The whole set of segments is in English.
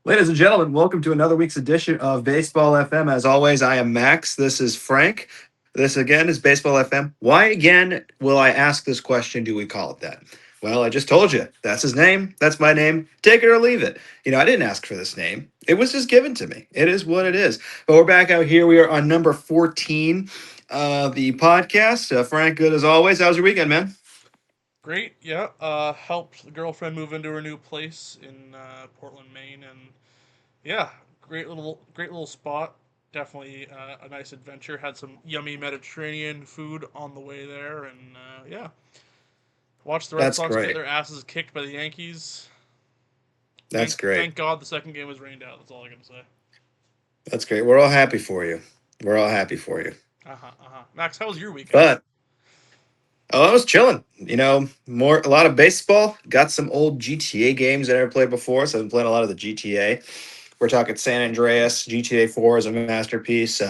Ladies and gentlemen, welcome to another week's edition of Baseball FM. As always, I am Max. This is Frank. This again is Baseball FM. Why again will I ask this question? Do we call it that? Well, I just told you. That's his name. That's my name. Take it or leave it. I didn't ask for this name. It was just given to me. It is what it is. But we're back out here. We are on number 14 of the podcast. Frank, good as always. How's your weekend, man? Great, yeah. Helped the girlfriend move into her new place in Portland, Maine, and yeah, great little spot. Definitely a nice adventure. Had some yummy Mediterranean food on the way there, and yeah, watched the Red That's Sox get great. their asses kicked by the Yankees. That's great. Thank God the second game was rained out. That's all I can say. That's great. We're all happy for you. We're all happy for you. Uh huh. Uh huh. Max, how was your weekend? But I was chilling. More a lot of baseball. Got some old GTA games I never played before, so I've been playing a lot of the GTA. We're talking San Andreas. GTA 4 is a masterpiece.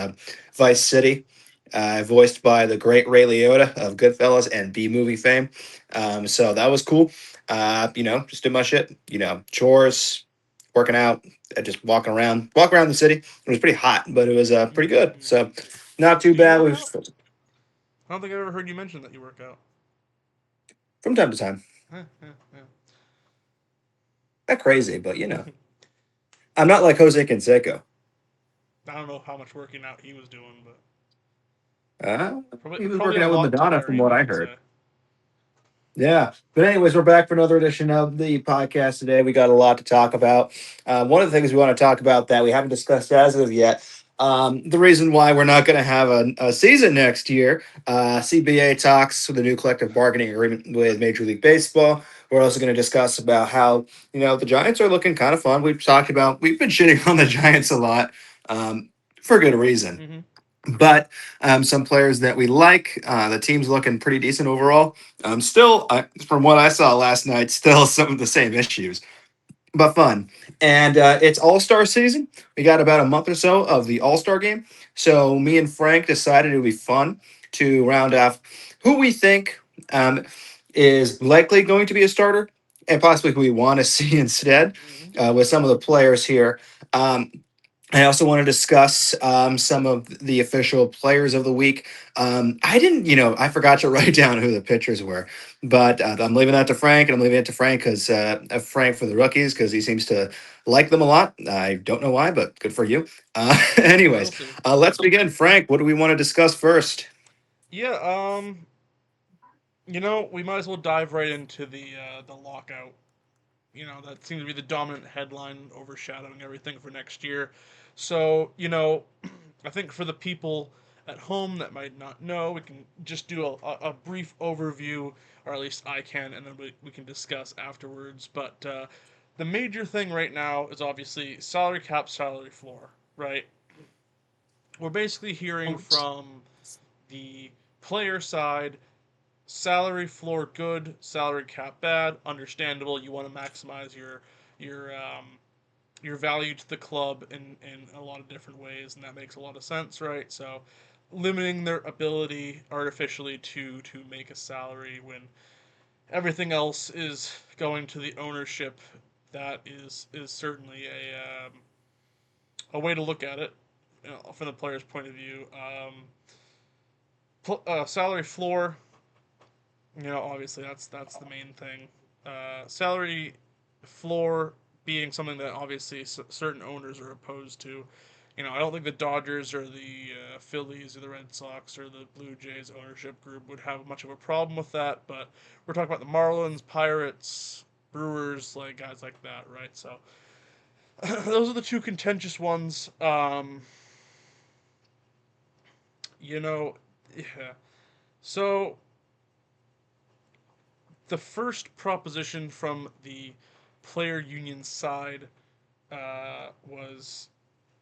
Vice City, voiced by the great Ray Liotta of Goodfellas and B movie fame. So that was cool. Just did my shit. Chores, working out, just walk around the city. It was pretty hot, but it was pretty good. Mm-hmm. So not too Do you bad. work We out? I don't think I've ever heard you mention that you work out. from time to time. Huh, huh, huh. Not crazy, but I'm not like Jose Canseco. I don't know how much working out he was doing, but Uh, probably he was probably working a out with lot to Madonna, from carry, what we I could heard. say. Yeah. But anyways, we're back for another edition of the podcast today. We got a lot to talk about. One of the things we want to talk about that we haven't discussed as of yet, the reason why we're not going to have a season next year, CBA talks with the new collective bargaining agreement with Major League Baseball. We're also going to discuss about how, the Giants are looking kind of fun. We've been shitting on the Giants a lot, for good reason. Mm-hmm. But some players that we like, the team's looking pretty decent overall. Still, from what I saw last night, still some of the same issues, but fun. And it's All Star season. We got about a month or so of the All Star game. So me and Frank decided it would be fun to round off who we think is likely going to be a starter and possibly who we want to see instead, Mm-hmm. with some of the players here. Um, I also want to discuss some of the official players of the week. I didn't, I forgot to write down who the pitchers were, but I'm leaving that to Frank, and I'm leaving it to Frank because Frank for the rookies because he seems to like them a lot. I don't know why, but good for you. We'll Anyways, see. let's begin. Frank, what do we want to discuss first? Yeah. We might as well dive right into the lockout. That seems to be the dominant headline overshadowing everything for next year. So, I think for the people at home that might not know, we can just do a brief overview, or at least I can, and then we can discuss afterwards. But the major thing right now is obviously salary cap, salary floor, right? We're basically hearing from the player side salary floor good, salary cap bad. Understandable. You want to maximize your your value to the club in a lot of different ways, and that makes a lot of sense, right? So limiting their ability artificially to make a salary when everything else is going to the ownership, that is certainly a way to look at it, from the player's point of view. Salary floor, obviously that's the main thing. Salary floor being something that obviously certain owners are opposed to. I don't think the Dodgers or the Phillies or the Red Sox or the Blue Jays ownership group would have much of a problem with that. But we're talking about the Marlins, Pirates, Brewers, like guys like that, right? So those are the two contentious ones. You know, yeah. So the first proposition from the player union side was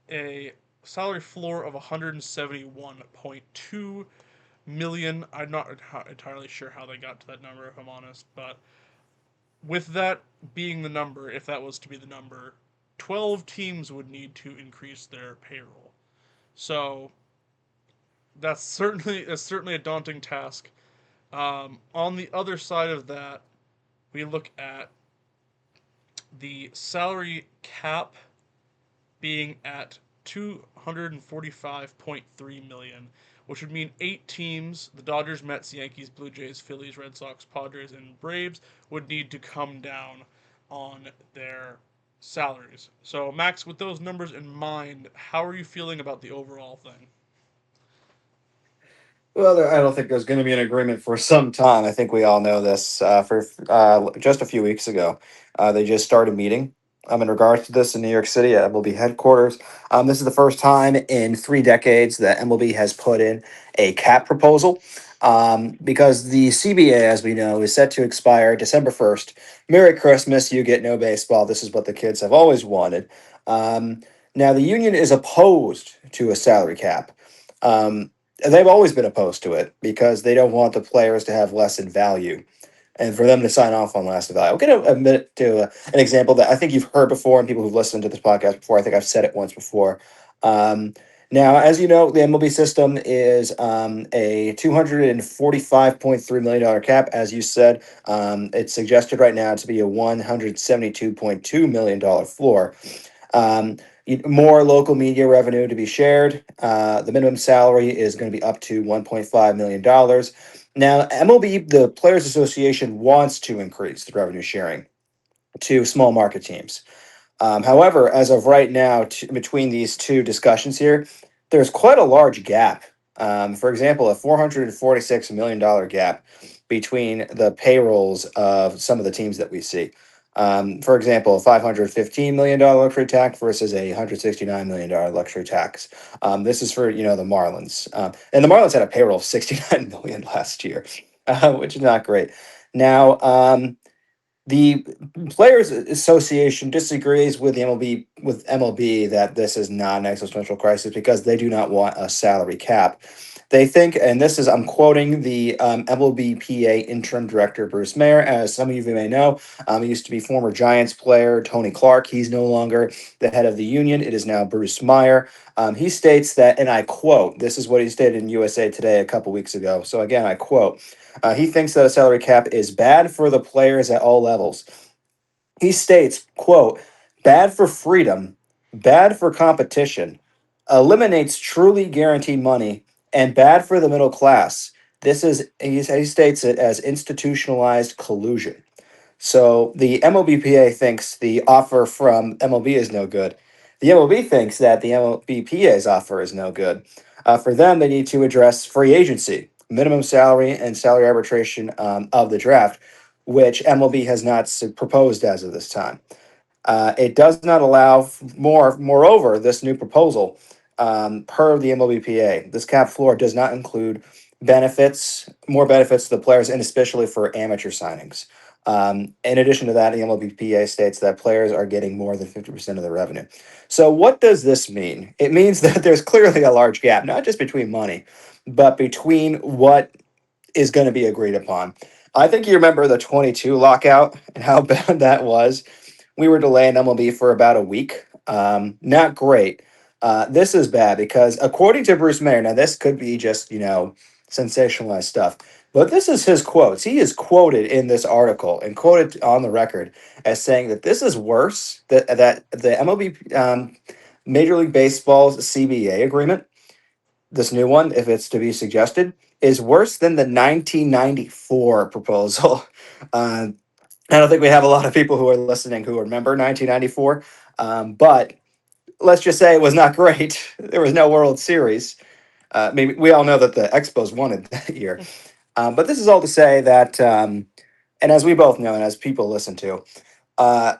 a salary floor of 171.2 million. I'm not entirely sure how they got to that number, if I'm honest, but with that being the number, if that was to be the number, 12 teams would need to increase their payroll. So that's certainly a daunting task. On the other side of that, we look at the salary cap. being at 245.3 million, which would mean 8 teams, the Dodgers, Mets, Yankees, Blue Jays, Phillies, Red Sox, Padres, and Braves, would need to come down on their salaries. So, Max, with those numbers in mind, how are you feeling about the overall thing? Well, I don't think there's going to be an agreement for some time. I think we all know this. For just a few weeks ago, they just started meeting in regards to this in New York City at MLB headquarters. This is the first time in 3 decades that MLB has put in a cap proposal because the CBA, as we know, is set to expire December 1st. Merry Christmas, you get no baseball. This is what the kids have always wanted. Um, Now, the union is opposed to a salary cap. Um, they've always been opposed to it because they don't want the players to have less in value and for them to sign off on less in value. I'm going to admit to an example that I think you've heard before and people who've listened to this podcast before. I think I've said it once before. Um, Now, as you know, the MLB system is a $245.3 million cap. As you said, it's suggested right now to be a $172.2 million floor. Um, More local media revenue to be shared. The minimum salary is going to be up to $1.5 million. Now, MLB, the Players Association, wants to increase the revenue sharing to small market teams. However, as of right now, between these two discussions here, there's quite a large gap. For example, a $446 million gap between the payrolls of some of the teams that we see. For example, a $515 million luxury tax versus a $169 million luxury tax. This is for the Marlins, and the Marlins had a payroll of 69 million last year, which is not great. Now, the Players Association disagrees with the MLB that this is not an existential crisis because they do not want a salary cap. They think, and this is I'm quoting the MLBPA interim director Bruce Mayer, as some of you may know, he used to be former Giants player Tony Clark. He's no longer the head of the union. It is now Bruce Meyer. He states that, and I quote, this is what he stated in USA Today a couple weeks ago. So again, I quote. He thinks that a salary cap is bad for the players at all levels. He states, quote, bad for freedom, bad for competition, eliminates truly guaranteed money, and bad for the middle class. He states it as institutionalized collusion. So the MLBPA thinks the offer from MLB is no good. The MLB thinks that the MLBPA's offer is no good. For them, they need to address free agency, minimum salary, and salary arbitration of the draft, which MLB has not proposed as of this time. It does not allow Moreover, this new proposal, per the MLBPA, this cap floor does not include more benefits to the players, and especially for amateur signings. In addition to that, the MLBPA states that players are getting more than 50% of the revenue. So, what does this mean? It means that there's clearly a large gap, not just between money, but between what is going to be agreed upon. I think you remember the 22 lockout and how bad that was. We were delaying MLB for about a week. Not great. This is bad because, according to Bruce Mayer, now this could be just, sensationalized stuff, but this is his quotes. He is quoted in this article and quoted on the record as saying that this is worse, that the MLB, Major League Baseball's CBA agreement, this new one, if it's to be suggested, is worse than the 1994 proposal. Uh, I don't think we have a lot of people who are listening who remember 1994, but let's just say it was not great. There was no World Series. Maybe we all know that the Expos won it that year. But this is all to say that, and as we both know, and as people listen to,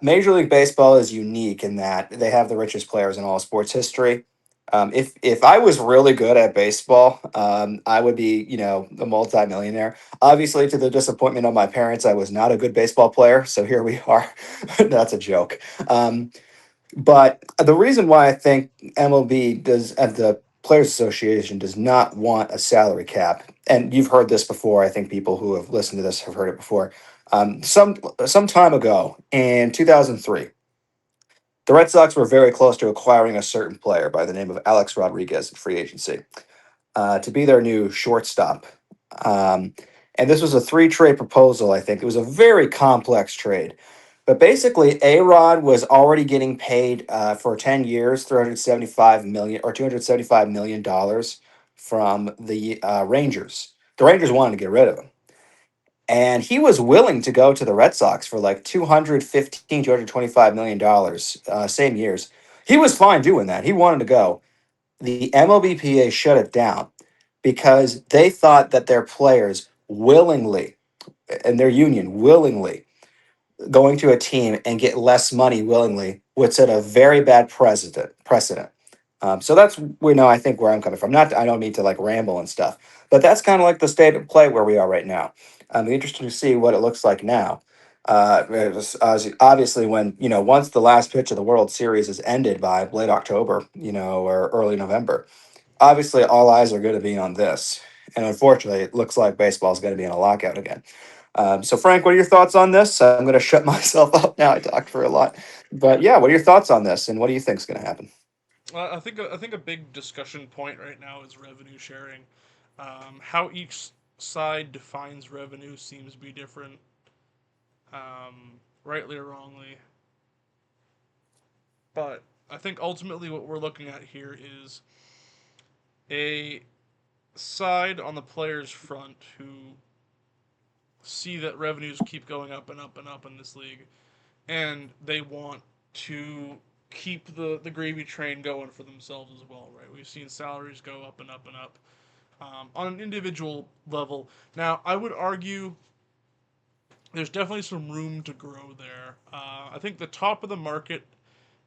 Major League Baseball is unique in that they have the richest players in all sports history. If I was really good at baseball, I would be, a multimillionaire. Obviously, to the disappointment of my parents, I was not a good baseball player. So here we are. That's a joke. But the reason why I think MLB does, and the Players Association does not want a salary cap, and you've heard this before. I think people who have listened to this have heard it before. Some time ago in 2003, the Red Sox were very close to acquiring a certain player by the name of Alex Rodriguez in free agency to be their new shortstop. Um, and this was a three trade proposal, I think. It was a very complex trade. But basically, A Rod was already getting paid for 10 years, 375 million or $275 million from the Rangers. The Rangers wanted to get rid of him. And he was willing to go to the Red Sox for like 215, $225 million, same years. He was fine doing that. He wanted to go. The MLBPA shut it down because they thought that their players willingly and their union willingly going to a team and get less money willingly would set a very bad precedent. So that's I think where I'm coming from. Not I don't mean to like ramble and stuff, but that's kind of like the state of play where we are right now. I'm interested to see what it looks like now. Obviously, when once the last pitch of the World Series is ended by late October, or early November, obviously all eyes are going to be on this. And unfortunately, it looks like baseball is going to be in a lockout again. So, Frank, what are your thoughts on this? I'm going to shut myself up now. I talked for a lot. But yeah, what are your thoughts on this? And what do you think is going to happen? I think a big discussion point right now is revenue sharing. How each side defines revenue seems to be different, rightly or wrongly. But I think ultimately what we're looking at here is a side on the players' front who see that revenues keep going up and up and up in this league, and they want to keep the gravy train going for themselves as well, right? We've seen salaries go up and up and up on an individual level. Now, I would argue there's definitely some room to grow there. I think the top of the market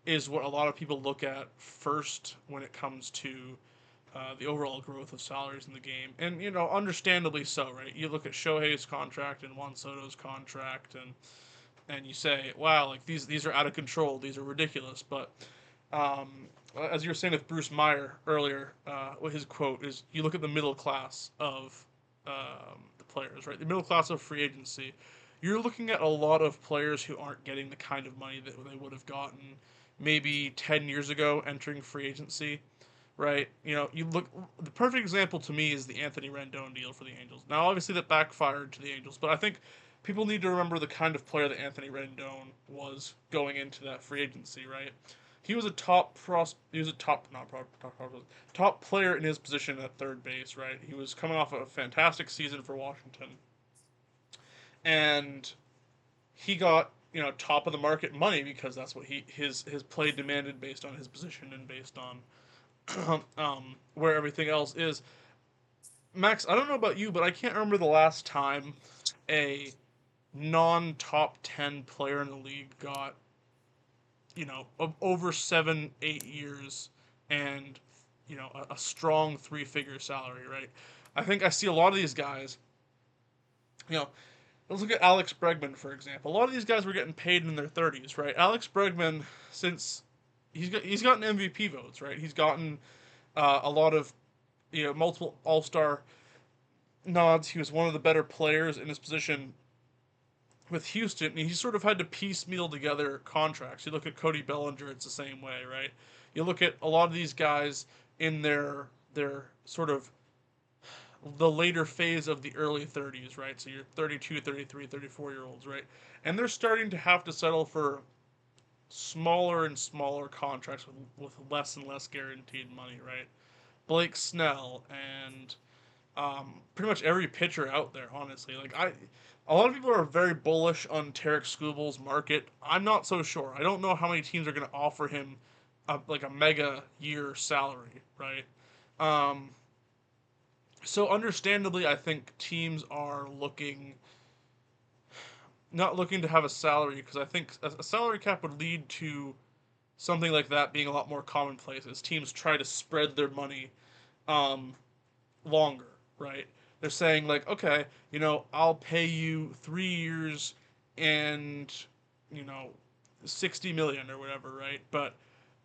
is what a lot of people look at first when it comes to the overall growth of salaries in the game, and understandably so, right? You look at Shohei's contract and Juan Soto's contract, and you say, wow, like these are out of control, these are ridiculous. But as you were saying with Bruce Meyer earlier, what his quote is, you look at the middle class of the players, right? The middle class of free agency. You're looking at a lot of players who aren't getting the kind of money that they would have gotten maybe 10 years ago entering free agency, right? You look, the perfect example to me is the Anthony Rendon deal for the Angels. Now, obviously, that backfired to the Angels, but I think people need to remember the kind of player that Anthony Rendon was going into that free agency, right? He was a he was a top player in his position at third base, right? He was coming off a fantastic season for Washington, and he got top of the market money because that's what his play demanded based on his position and based on where everything else is. Max, I don't know about you, but I can't remember the last time a non top 10 player in the league got, over 7, 8 years and, a strong 3 figure salary, right? I think I see a lot of these guys, you know, let's look at Alex Bregman, for example. A lot of these guys were getting paid in their 30s, right? Alex Bregman, since he's gotten MVP votes, right? He's gotten a lot of, multiple All Star nods. He was one of the better players in his position with Houston, and he sort of had to piecemeal together contracts. You look at Cody Bellinger, it's the same way, right? You look at a lot of these guys in their sort of the later phase of the early 30s, right? So you're 32, 33, 34 year olds, right? And they're starting to have to settle for smaller and smaller contracts with less and less guaranteed money, right? Blake Snell and pretty much every pitcher out there, honestly. A lot of people are very bullish on Tarek Skubal's market. I'm not so sure. I don't know how many teams are going to offer him like a mega year salary, right? Um, so understandably, I think teams are not looking to have a salary because I think a salary cap would lead to something like that being a lot more commonplace as teams try to spread their money um, longer, right? They're saying like, okay, I'll pay you 3 years and you know 60 million or whatever, right? But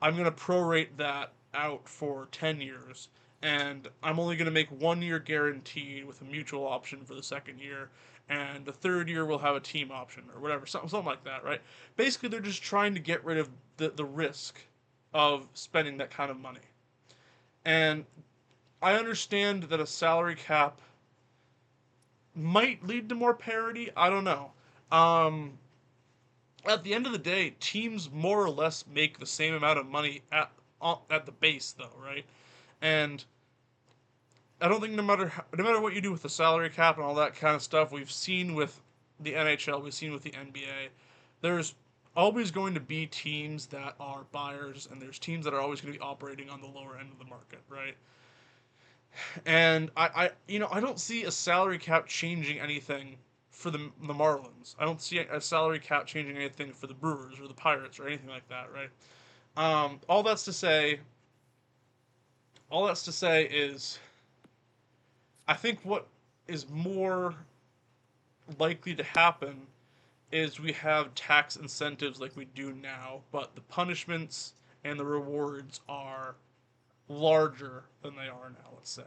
I'm gonna prorate that out for 10 years, and I'm only gonna make 1 year guaranteed with a mutual option for the second year, and the third year we'll have a team option or whatever, something like that, right? Basically, they're just trying to get rid of the risk of spending that kind of money. And I understand that a salary cap might lead to more parity. I don't know. Um, at the end of the day, teams more or less make the same amount of money at the base, though, right? And I don't think no matter what you do with the salary cap and all that kind of stuff, we've seen with the NHL, we've seen with the NBA, there's always going to be teams that are buyers, and there's teams that are always going to be operating on the lower end of the market, right? And I don't see a salary cap changing anything for the Marlins. I don't see a salary cap changing anything for the Brewers or the Pirates or anything like that, right? All that's to say, is I think what is more likely to happen is we have tax incentives like we do now, but the punishments and the rewards are larger than they are now. Let's say.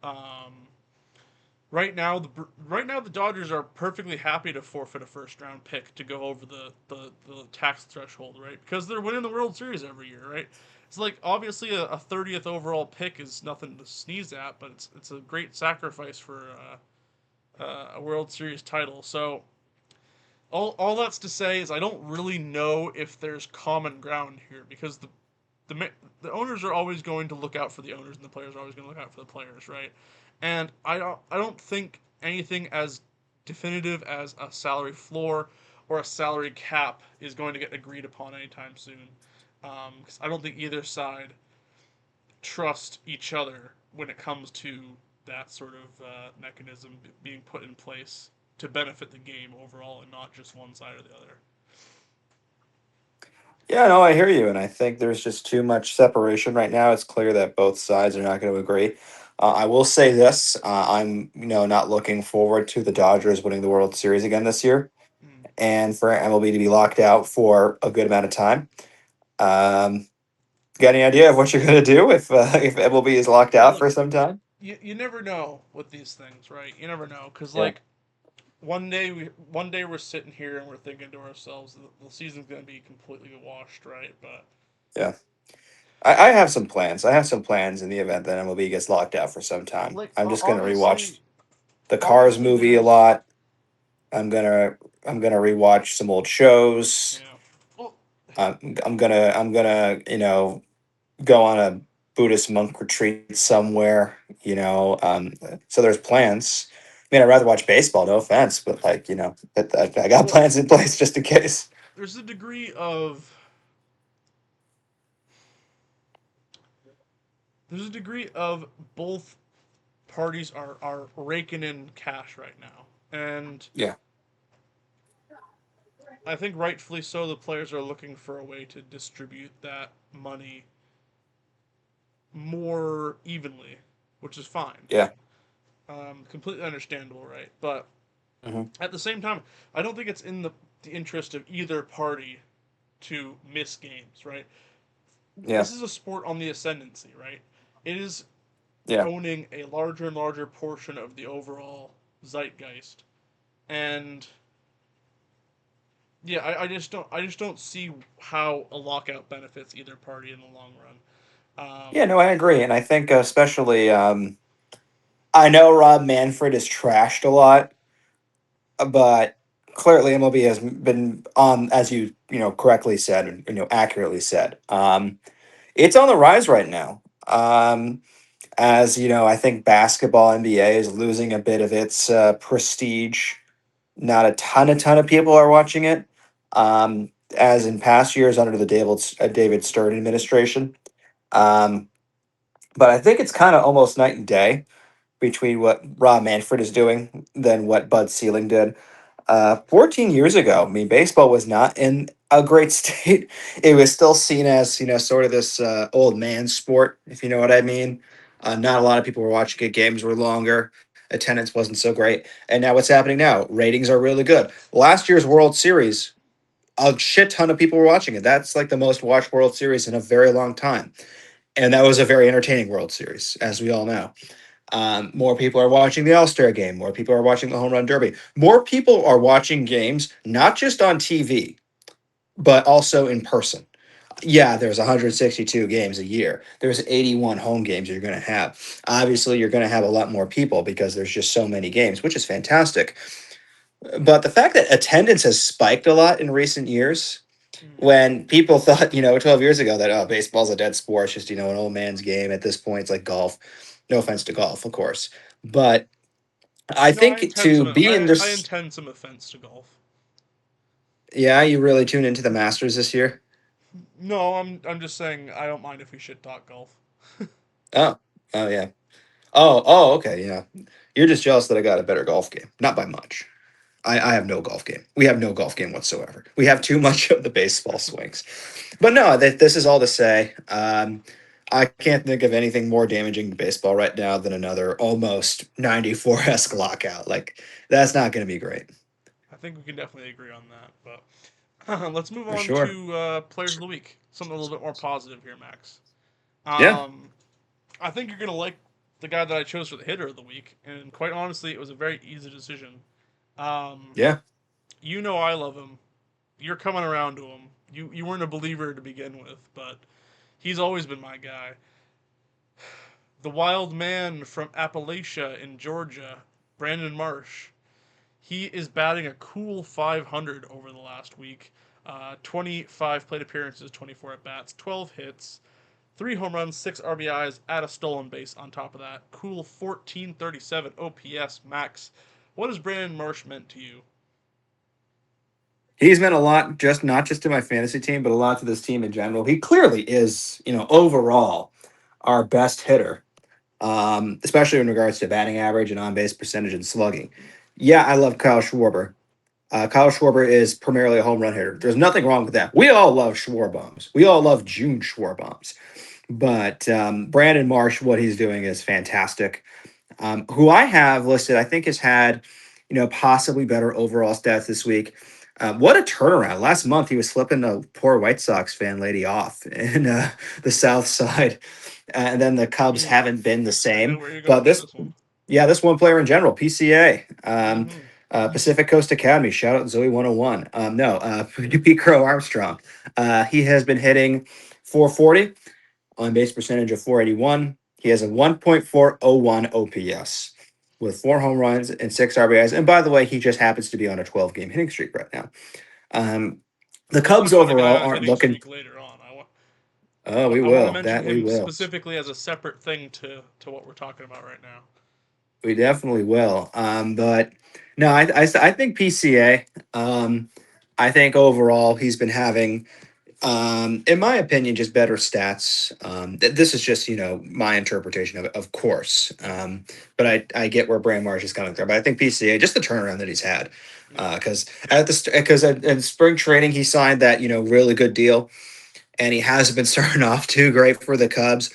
Um, right now the Dodgers are perfectly happy to forfeit a first round pick to go over the tax threshold, right? Because they're winning the World Series every year, right? It's like obviously a 30th overall pick is nothing to sneeze at, but it's a great sacrifice for a World Series title. So all that's to say is I don't really know if there's common ground here because the the owners are always going to look out for the owners and the players are always going to look out for the players, right? And I don't think anything as definitive as a salary floor or a salary cap is going to get agreed upon anytime soon. Because I don't think either side trust each other when it comes to that sort of mechanism being put in place to benefit the game overall and not just one side or the other. Yeah, no, I hear you, and I think there's just too much separation right now. It's clear that both sides are not going to agree. I will say this: I'm, not looking forward to the Dodgers winning the World Series again this year, Mm. and for MLB to be locked out for a good amount of time. Um, got any idea of what you're going to do if MLB is locked out Look, for some time? you never know with these things, right? You never know because Yeah, like one day we're sitting here and we're thinking to ourselves the season's gonna be completely washed, right? But yeah. I have some plans. I have some plans in the event that MLB gets locked out for some time. like I'm just going to rewatch obviously the Cars obviously movie a there's lot. I'm gonna I'm gonna rewatch some old shows. yeah. Well, I'm gonna go on a Buddhist monk retreat somewhere. So there's plans. I mean, I'd rather watch baseball. No offense, but I got well, plans in place just in case. there's a degree of both parties are raking in cash right now, and Yeah, I think rightfully so. The players are looking for a way to distribute that money more evenly, which is fine. yeah, Completely understandable, right? But hmm at the same time, I don't think it's in the interest of either party to miss games, right? yeah, This is a sport on the ascendancy, right? It is yeah. owning a larger and larger portion of the overall zeitgeist, and yeah, I just don't see how a lockout benefits either party in the long run. Yeah, no, I agree, and I think especially I know Rob Manfred is trashed a lot, but clearly MLB has been on, as you correctly said, and accurately said. It's on the rise right now. As I think basketball NBA is losing a bit of its prestige. Not a ton of people are watching it. As in past years under the David Stern administration. Um, but I think it's kind of almost night and day between what Rob Manfred is doing than what Bud Selig did. 14 years ago, I mean, baseball was not in a great state. It was still seen as, sort of this old man sport, if you know what I mean. Not a lot of people were watching it. Games were longer. Attendance wasn't so great. And now what's happening now? Ratings are really good. Last year's World Series, a shit ton of people were watching it. That's like the most watched World Series in a very long time. And that was a very entertaining World Series, as we all know. More people are watching the All Star game. More people are watching the Home Run Derby. More people are watching games, not just on TV, but also in person. Yeah, there's 162 games a year. There's 81 home games you're going to have. Obviously, you're going to have a lot more people because there's just so many games, which is fantastic. But the fact that attendance has spiked a lot in recent years, Mm. when people thought, 12 years ago that, oh, baseball's a dead sport, it's just, an old man's game at this point. It's like golf. No offense to golf, of course. But I No, think to be in I this, intend some offense to golf. yeah, you really tune into the Masters this year. No, I'm just saying I don't mind if we shit talk golf. Oh, oh, yeah. Oh, okay, yeah. You're just jealous that I got a better golf game. Not by much. I have no golf game. We have no golf game whatsoever. We have too much of the baseball swings. But no, this is all to say. I can't think of anything more damaging to baseball right now than another almost 94 esque lockout. Like, that's not going to be great. I think we can definitely agree on that. But let's move For on sure. to players of the week. Something a little bit more positive here, Max. Yeah. Um, I think you're gonna like the guy that I chose for the hitter of the week, and quite honestly, it was a very easy decision. Um, Yeah. you know I love him. You're coming around to him. You weren't a believer to begin with, but he's always been my guy. The wild man from Appalachia in Georgia, Brandon Marsh. He is batting a cool 500 over the last week. 25 plate appearances, 24 at bats, 12 hits, 3 home runs, 6 RBIs, at a stolen base on top of that. Cool 1437 OPS max. What has Brandon Marsh meant to you? He's meant a lot, just not just to my fantasy team, but a lot to this team in general. He clearly is, overall our best hitter, especially in regards to batting average and on base percentage and slugging. Yeah, I love Kyle Schwarber. Kyle Schwarber is primarily a home run hitter. There's nothing wrong with that. We all love Schwarbombs. We all love June Schwarbombs. But Brandon Marsh, what he's doing is fantastic. Who I have listed, I think has had, possibly better overall stats this week. What a turnaround! Last month he was flipping a poor White Sox fan lady off in the South Side, and then the Cubs Hmm, haven't been the I know same. where you're But going with this, this one. yeah, this one player in general, PCA, Mm-hmm. Pacific Coast Academy. Shout out Zoe 101. No, Pete Crow Armstrong. He has been hitting 440 on base percentage of 481. He has a 1.401 OPS with 4 home runs and 6 RBIs. And by the way, he just happens to be on a 12-game hitting streak right now. Um, the We'll talk Cubs about a guy overall on a aren't hitting looking. streak later on. Oh, we I want to will. mention That we him will. specifically as a separate thing to what we're talking about right now. We definitely will. But no, I think PCA. Um, I think overall he's been having, in my opinion, just better stats. This is just my interpretation of it, of course. But I get where Brand Marsh is coming from. But I think PCA, just the turnaround that he's had, Yeah. because in spring training he signed that really good deal, and he hasn't been starting off too great for the Cubs.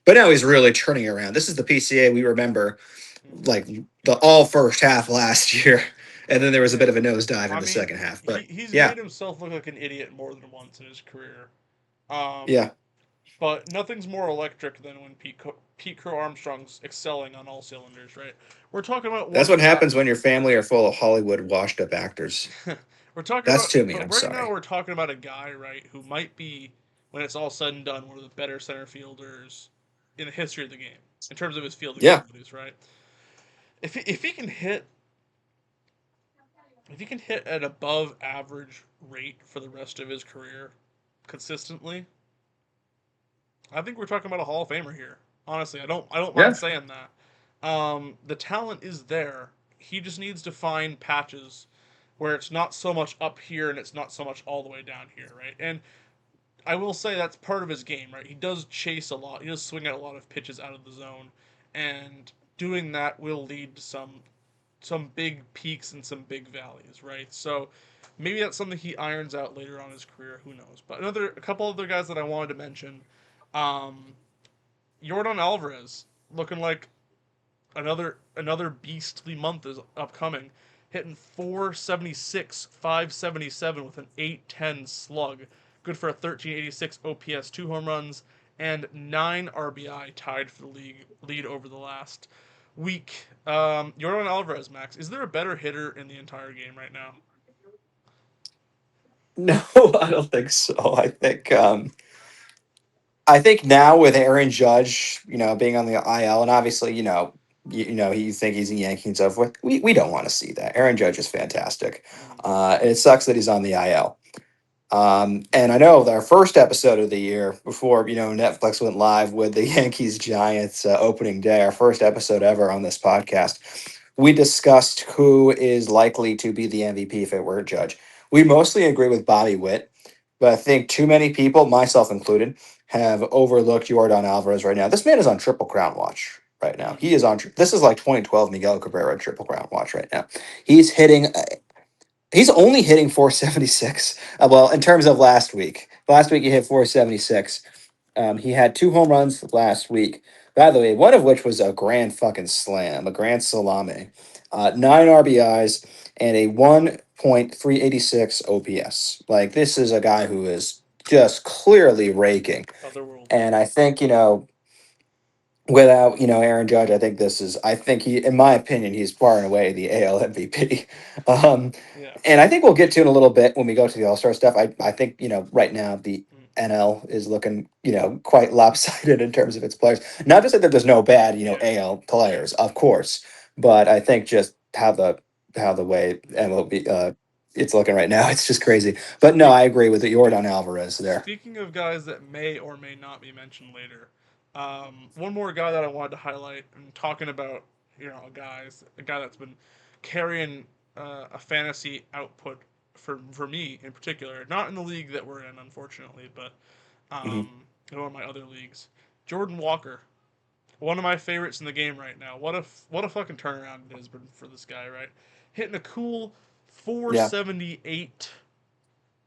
But now he's really turning around. This is the PCA we remember, Mm-hmm. like the all first half last year, and then there was a bit Yeah. of a nosedive in I the mean, second half. But he's yeah, made himself look like an idiot more than once in his career. Um, yeah, but nothing's more electric than when Pete Crow Armstrong's excelling on all cylinders, right? We're talking about that's one what guy. happens when your family are full of Hollywood washed up actors. We're talking That's about, too mean. but I'm right now sorry. we're talking about a guy, right, who might be, when it's all said and done, one of the better center fielders in the history of the game in terms of his fielding Yeah, abilities, right? If he can hit if he can hit at above average rate for the rest of his career consistently, I think we're talking about a Hall of Famer here. Honestly, I don't yeah. mind saying that. The talent is there. He just needs to find patches where it's not so much up here and it's not so much all the way down here, right? And I will say that's part of his game, right? He does chase a lot. He does swing at a lot of pitches out of the zone, and doing that will lead to some big peaks and some big valleys, right? So maybe that's something he irons out later on in his career. Who knows? But a couple other guys that I wanted to mention, um, Jordan Alvarez looking like another beastly month is upcoming, hitting 476, 577 with an 810 slug, good for a 1386 OPS, 2 home runs, and 9 RBI, tied for the league lead over the last week. Jordan Alvarez, Max, is there a better hitter in the entire game right now? No, I don't think so. I think now with Aaron Judge, being on the IL, and obviously, you think he's a Yankee and so forth. We don't want to see that. Aaron Judge is fantastic. Mhm. It sucks that he's on the IL. And I know our first episode of the year, before Netflix went live with the Yankees Giants opening day, our first episode ever on this podcast, we discussed who is likely to be the MVP if it were Judge. We mostly agree with Bobby Witt, but I think too many people, myself included, have overlooked Jordan Alvarez right now. This man is on Triple Crown watch right now. He Mhm. is on. This is like 2012 Miguel Cabrera Triple Crown watch right now. He's hitting. He's only hitting 476. Well, in terms of last week he hit 476. He had two home runs last week. By the way, one of which was a grand fucking slam, a grand salami, nine RBIs, and a 1.386 OPS. Like, this is a guy who is just clearly raking. Otherworldly. And I think, without Aaron Judge, I think he, in my opinion, he's far and away the AL MVP. Um, Yeah. and I think we'll get to it in a little bit when we go to the All Star stuff. I think right now the Mm. NL is looking quite lopsided in terms of its players. Not to say that there's no bad Yeah. AL players, of course, but I think just how the way MLB it's looking right now, it's just crazy. But no, I agree with Jordan Alvarez there. Speaking of guys that may or may not be mentioned later, one more guy that I wanted to highlight and talking about, a guy that's been carrying a fantasy output for me in particular, not in the league that we're in, unfortunately, but Mhm. in one of my other leagues. Jordan Walker, one of my favorites in the game right now. What a fucking turnaround it has been for this guy, right? Hitting a cool Yeah. 478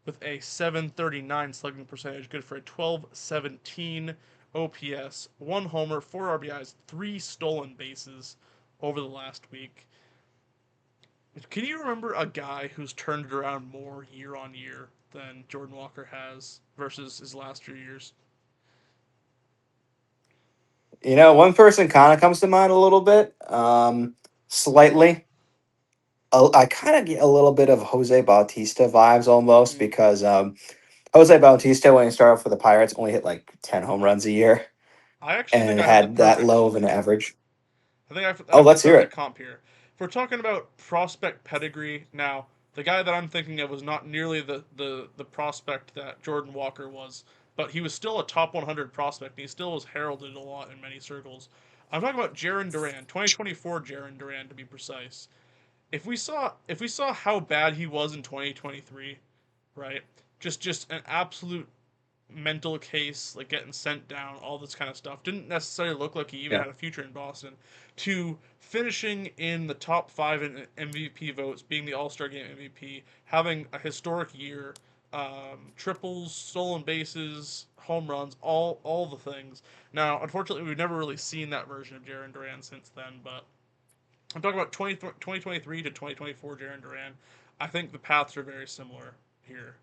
with a 739 slugging percentage, good for a 1217 OPS, one homer, four RBIs, three stolen bases over the last week. Can you remember a guy who's turned it around more year on year than Jordan Walker has versus his last few years? One person kind of comes to mind a little bit, slightly. I kind of get a little bit of Jose Bautista vibes almost Mm. because Jose Bautista, when he started off for the Pirates, only hit like 10 home runs a year I actually think and I have the had that perfect low of comp an here. average. I Oh, have the let's hear perfect it. comp here. If we're talking about prospect pedigree, now the guy that I'm thinking of was not nearly the prospect that Jordan Walker was, but he was still a top 100 prospect, and he still was heralded a lot in many circles. I'm talking about Jaron Duran, 2024 Jaron Duran to be precise. If we saw how bad he was in 2023, right? Just an absolute mental case, like getting sent down, all this kind of stuff. Didn't necessarily look like he even Yeah. had a future in Boston. To finishing in the top five in MVP votes, being the All Star Game MVP, having a historic year, triples, stolen bases, home runs, all the things. Now, unfortunately, we've never really seen that version of Jaron Duran since then, but I'm talking about 2023 to 2024 Jaron Duran. I think the paths are very similar here.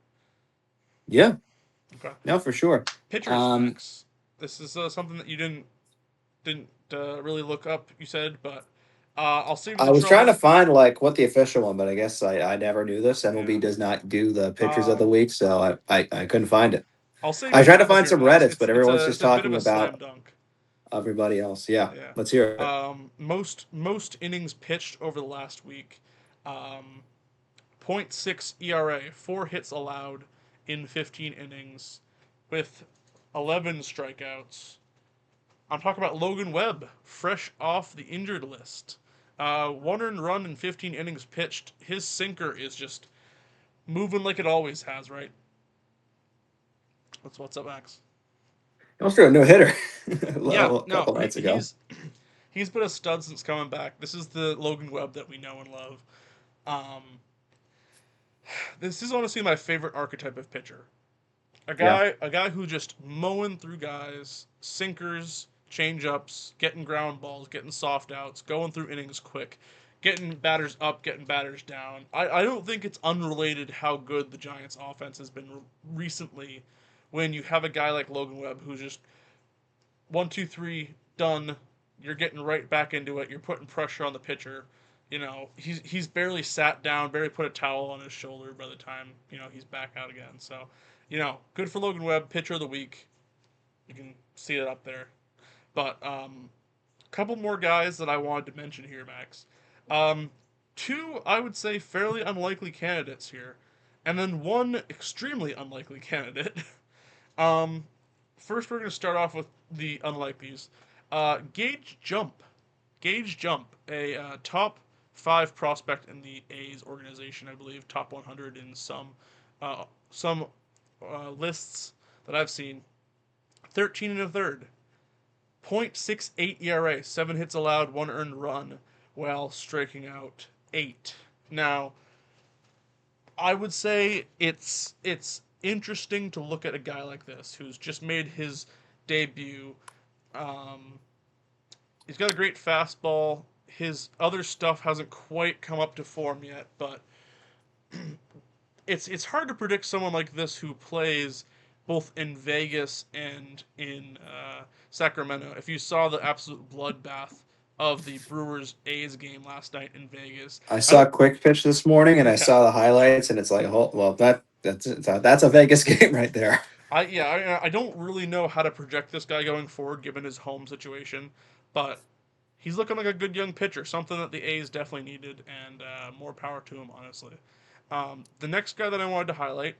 Yeah. Okay. No, for sure. Pitchers, Um, Max. This is something that you didn't really look up. You said, but I'll save I the was trying to trouble. find like what the official one, but I guess I never knew this. Yeah. MLB does not do the pitchers of the Um, week, so I couldn't find it. I'll save I the tried to trouble find here, some Max. Reddits, It's but it's everyone's a just it's a bit of talking a slam about dunk. everybody else. Yeah, Yeah. let's hear it. Most innings pitched over the last week. Um, .6 ERA, four hits allowed in 15 innings, with 11 strikeouts. I'm talking about Logan Webb, fresh off the injured list. One earned run in 15 innings pitched. His sinker is just moving like it always has, right? What's up, Max? He almost threw a no hitter Yeah, a no, couple nights ago. he's been a stud since coming back. This is the Logan Webb that we know and love. Um, this is honestly my favorite archetype of pitcher. Yeah, A guy who just mowing through guys, sinkers, change ups, getting ground balls, getting soft outs, going through innings quick, getting batters up, getting batters down. I don't think it's unrelated how good the Giants offense has been recently when you have a guy like Logan Webb who's just one, two, three, done. You're getting right back into it. You're putting pressure on the pitcher. He's barely sat down, barely put a towel on his shoulder by the time he's back out again. So, good for Logan Webb, pitcher of the week. You can see it up there. But couple more guys that I wanted to mention here, Max. Um, two, I would say, fairly unlikely candidates here, and then one extremely unlikely candidate. um, First, we're going to start off with the unlikelies. Gage Jump. Gage Jump, a top five prospect in the A's organization, I believe, top 100 in some lists that I've seen. 13 and a third, .68 ERA, 7 hits allowed, 1 earned run, while striking out 8. Now, I would say it's interesting to look at a guy like this who's just made his debut. Um, he's got a great fastball. His other stuff hasn't quite come up to form yet, but it's hard to predict someone like this who plays both in Vegas and in Sacramento. If you saw the absolute bloodbath of the Brewers A's game last night in Vegas, I I saw don't. Quick Pitch this morning, and I Yeah, saw the highlights, and it's like, oh, well, that's a Vegas game right there. I don't really know how to project this guy going forward given his home situation, but he's looking like a good young pitcher, something that the A's definitely needed, and more power to him, honestly. The next guy that I wanted to highlight,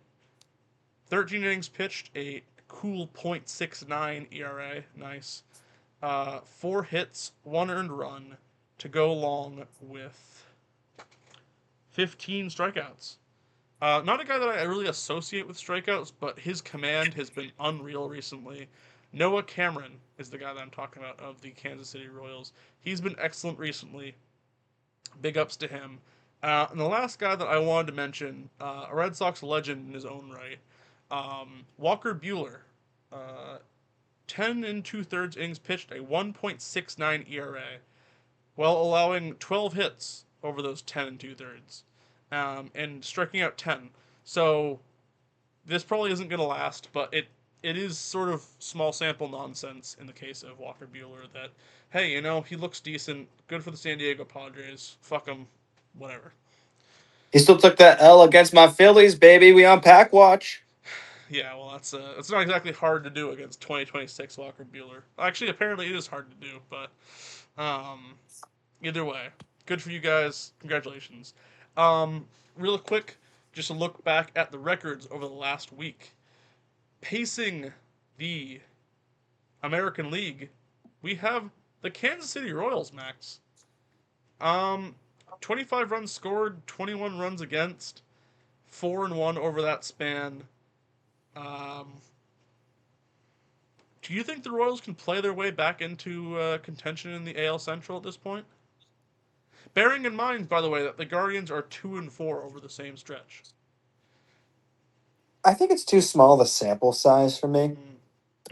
13 innings pitched, a cool .69 ERA, nice. 4 hits, 1 earned run to go along with 15 strikeouts. Not a guy that I really associate with strikeouts, but his command has been unreal recently. Noah Cameron is the guy that I'm talking about of the Kansas City Royals. He's been excellent recently. Big ups to him. And the last guy that I wanted to mention, a Red Sox legend in his own right, Walker Bueller. Uh, 10 and 2/3 innings pitched, a 1.69 ERA, while allowing 12 hits over those 10 and 2/3, and striking out 10. So this probably isn't going to last, but it is sort of small sample nonsense in the case of Walker Bueller that, hey, he looks decent, good for the San Diego Padres, fuck him, whatever. He still took that L against my Phillies, baby. We on pack watch. Yeah, well, that's not exactly hard to do against 2026 Walker Bueller. Actually, apparently it is hard to do, but um, either way, good for you guys. Congratulations. Real quick, just a look back at the records over the last week. Pacing the American League, we have the Kansas City Royals, Max. Um, 25 runs scored, 21 runs against, 4-1 over that span. Um, do you think the Royals can play their way back into contention in the AL Central at this point? Bearing in mind, by the way, that the Guardians are 2-4 over the same stretch. I think it's too small of a sample size for me. Mm,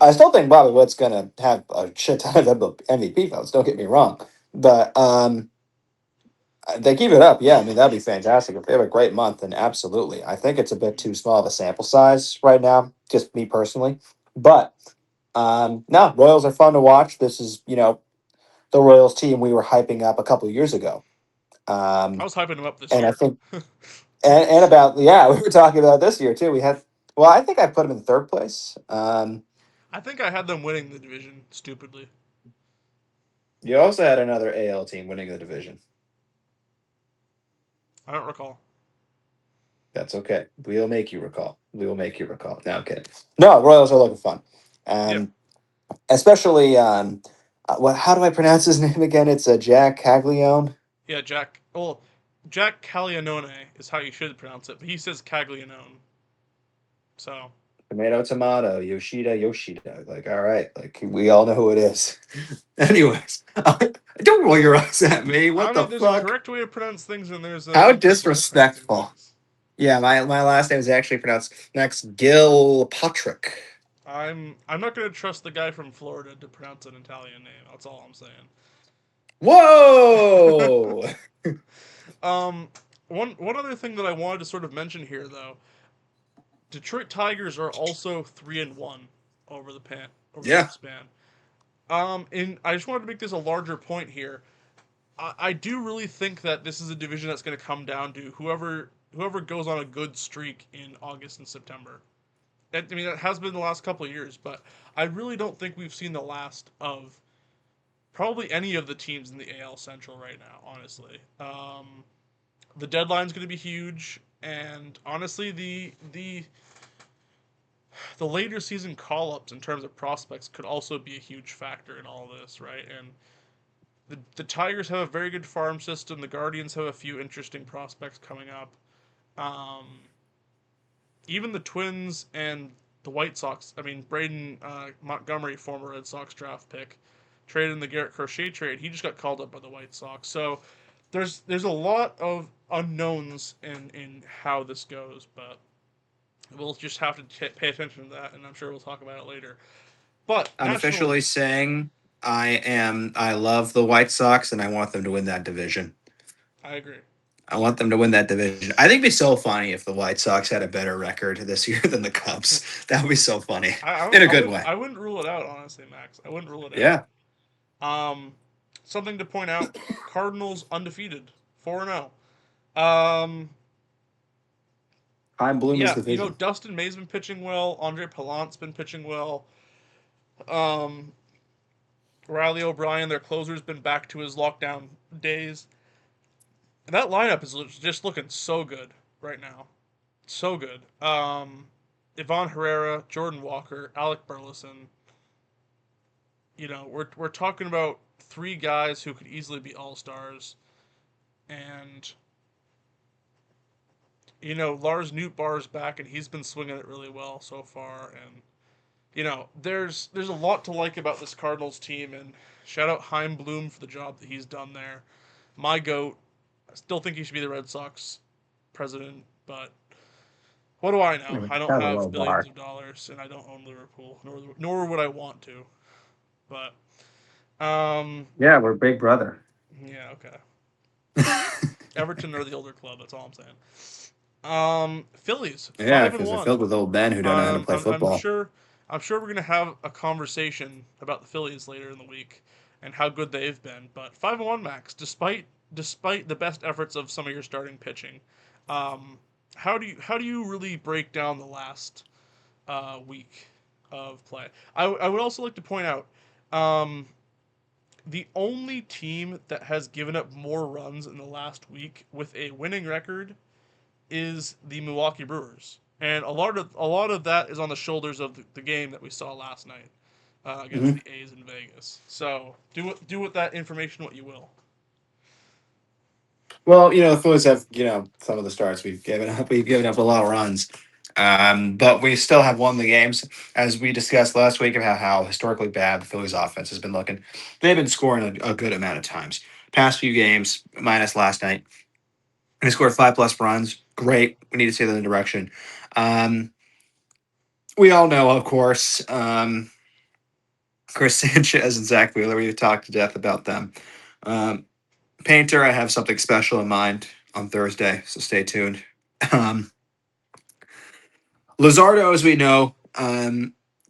I still think Bobby Witt's gonna have a shit ton of MVP votes. Don't get me wrong, but they keep it up. Yeah, I mean that'd be fantastic if they have a great month. And absolutely, I think it's a bit mm. too small of a sample size right now. Just me personally, but no, Royals are fun to watch. This is the Royals team we were hyping up a couple years ago. I Um, was hyping him up this and I year. think and about yeah, we were talking about this year too. We had well, I think I put him in third place. I think I had them winning the division stupidly. You also had another AL team winning the division. I don't recall. That's okay. We'll make you recall. We will make you recall. No, I'm kidding. No, Royals are looking fun. Yeah, Especially what? How do I pronounce his name again? It's Jack Caglione. yeah, Jack. Well, Jack Caglianone is how you should pronounce it, but he says Caglianone. So Tomato, tomato, Yoshida, Yoshida. Like, all right, like we all know who it is. Anyways, don't roll your eyes at me. I What the mean, there's a fuck? correct way to pronounce things, and there's How a different way of pronouncing disrespectful. things. Yeah, my last name is actually pronounced next Gilpatrick. I'm not gonna trust the guy from Florida to pronounce an Italian name. That's all I'm saying. Whoa! um, one other thing that I wanted to sort of mention here, though, Detroit Tigers are also 3-1 over over Yeah. that span. And I just wanted to make this a larger point here. I do really think that this is a division that's going to come down to whoever goes on a good streak in August and September. I mean, that has been the last couple of years, but I really don't think we've seen the last of probably any of the teams in the AL Central right now. Honestly, the deadline's going to be huge, and honestly, the later season call ups in terms of prospects could also be a huge factor in all this, right? And the Tigers have a very good farm system. The Guardians have a few interesting prospects coming up. Um, Even the Twins and the White Sox. I mean, Braden Montgomery, former Red Sox draft pick, traded in the Garrett Crochet trade. He just got called up by the White Sox. So there's a lot of unknowns in how this goes, but we'll just have to pay attention to that, and I'm sure we'll talk about it later. But I'm officially Nationals, saying I love the White Sox and I want them to win that division. I agree. I want them to win that division. I think it'd be so funny if the White Sox had a better record this year than the Cubs. That would be so funny in a good way. I wouldn't rule it out, honestly, Max. I wouldn't rule it out. Yeah. Something to point out: Cardinals undefeated, 4-0. Um, Prime Bloom is yeah, the you know, vision. Dustin May's been pitching well. Andre Pallant's been pitching well. Um, Riley O'Brien, their closer's been back to his lockdown days. And that lineup is just looking so good right now. So good. Ivan Herrera, Jordan Walker, Alec Burleson. You know, we're talking about three guys who could easily be all stars, and you know Lars Nootbaar's back, and he's been swinging it really well so far. And you know, there's a lot to like about this Cardinals team, and shout out Chaim Bloom for the job that he's done there. My goat. I still think he should be the Red Sox president, but what do I know? I don't Kind of a have low billions bar. of dollars, and I don't own Liverpool, nor would I want to. But Yeah, we're big brother. yeah, okay. Everton are the older club. That's all I'm saying. Phillies Yeah, five and because they're one. filled with old men who don't know how to play I'm football. sure. I'm sure we're gonna have a conversation about the Phillies later in the week and how good they've been. But 5-1, Max, despite the best efforts of some of your starting pitching, um, how do you really break down the last week of play? I would also like to point out. Um, the only team that has given up more runs in the last week with a winning record is the Milwaukee Brewers, and a lot of that is on the shoulders of the game that we saw last night against Hmm. the A's in Vegas. So do with that information what you will. Well, the Phillies have, some of the starts we've given up. We've given up a lot of runs. But we still have won the games. As we discussed last week about how historically bad the Phillies offense has been looking. They've been scoring a good amount of times. Past few games, minus last night, they scored 5+ runs. Great. We need to see that in the direction. Um, we all know, of course, Chris Sanchez and Zach Wheeler. We've talked to death about them. Um, Painter, I have something special in mind on Thursday, so stay tuned. Um, Lazardo, as we know,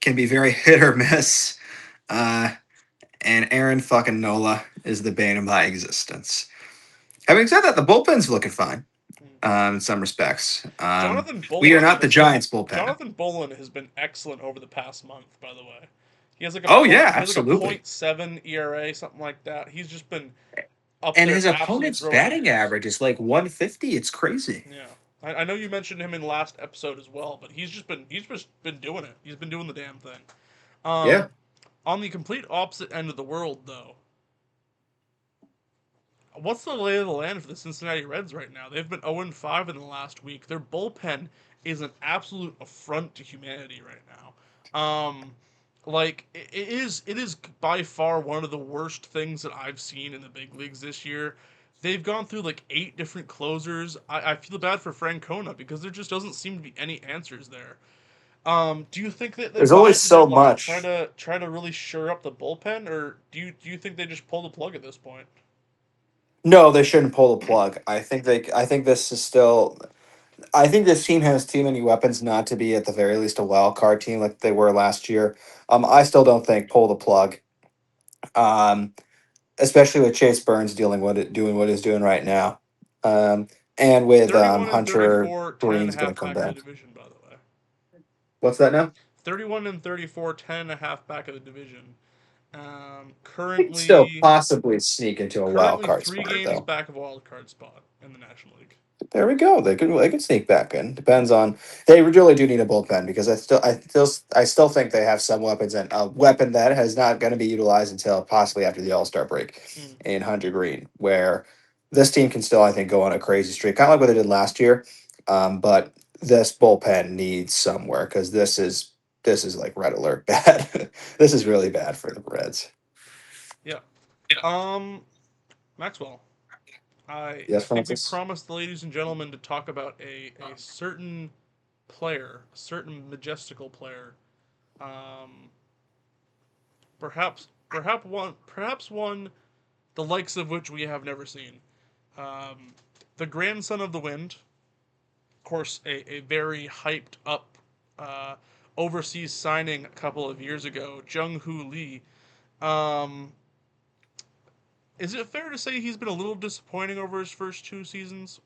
can be very hit or miss. Uh, and Aaron fucking Nola is the bane of my existence. Having said that, the bullpen's looking fine in some respects. Jonathan We are Bolin not the has been Giants bullpen. Jonathan Bolin has been excellent over the past month. By the way, Oh yeah, he has like a absolutely. point .7 ERA, something like that. He's just been up And there, his absolutely opponent's throwing batting innings. average is like 150. It's crazy. Yeah, I know you mentioned him in last episode as well, but he's just been doing it. He's been doing the damn thing. Yeah. Um, on the complete opposite end of the world, though, what's the lay of the land for the Cincinnati Reds right now? They've been 0-5 in the last week. Their bullpen is an absolute affront to humanity right now. Like it is by far one of the worst things that I've seen in the big leagues this year. They've gone through like 8 different closers. I feel bad for Francona because there just doesn't seem to be any answers there. Do you think that they There's buy only into so Nola, much. try to really shore up the bullpen, or do you think they just pull the plug at this point? No, they shouldn't pull the plug. I think this is still. I think this team has too many weapons not to be at the very least a wild card team like they were last year. I still don't think pull the plug. Um, Especially with Chase Burns doing what he's doing right now, and with 31 and Hunter 34, 10 and a Green's going to half come back of the back. division, by the way. What's that now? 31 and 34, 10 and a half back of the division. He'd still Currently, possibly sneak into a wild currently card 3 spot, games though. back of wild card spot in the National League. There we go. They could sneak back in. Depends on they really do need a bullpen because I still think they have some weapons and a weapon that is not going to be utilized until possibly after the All Star break Mm. in Hunter Green, where this team can still I think go on a crazy streak, kind of like what they did last year. But this bullpen needs somewhere because this is like red alert bad. This is really bad for the Reds. Yeah. Maxwell, I Yes, think we Francis. promised the ladies and gentlemen to talk about a certain player, a certain majestical player. Um, perhaps one the likes of which we have never seen. Um, the grandson of the wind, of course, a very hyped up uh, overseas signing a couple of years ago, Jung Hoo Lee. Um, is it fair to say he's been a little disappointing over his first 2 seasons?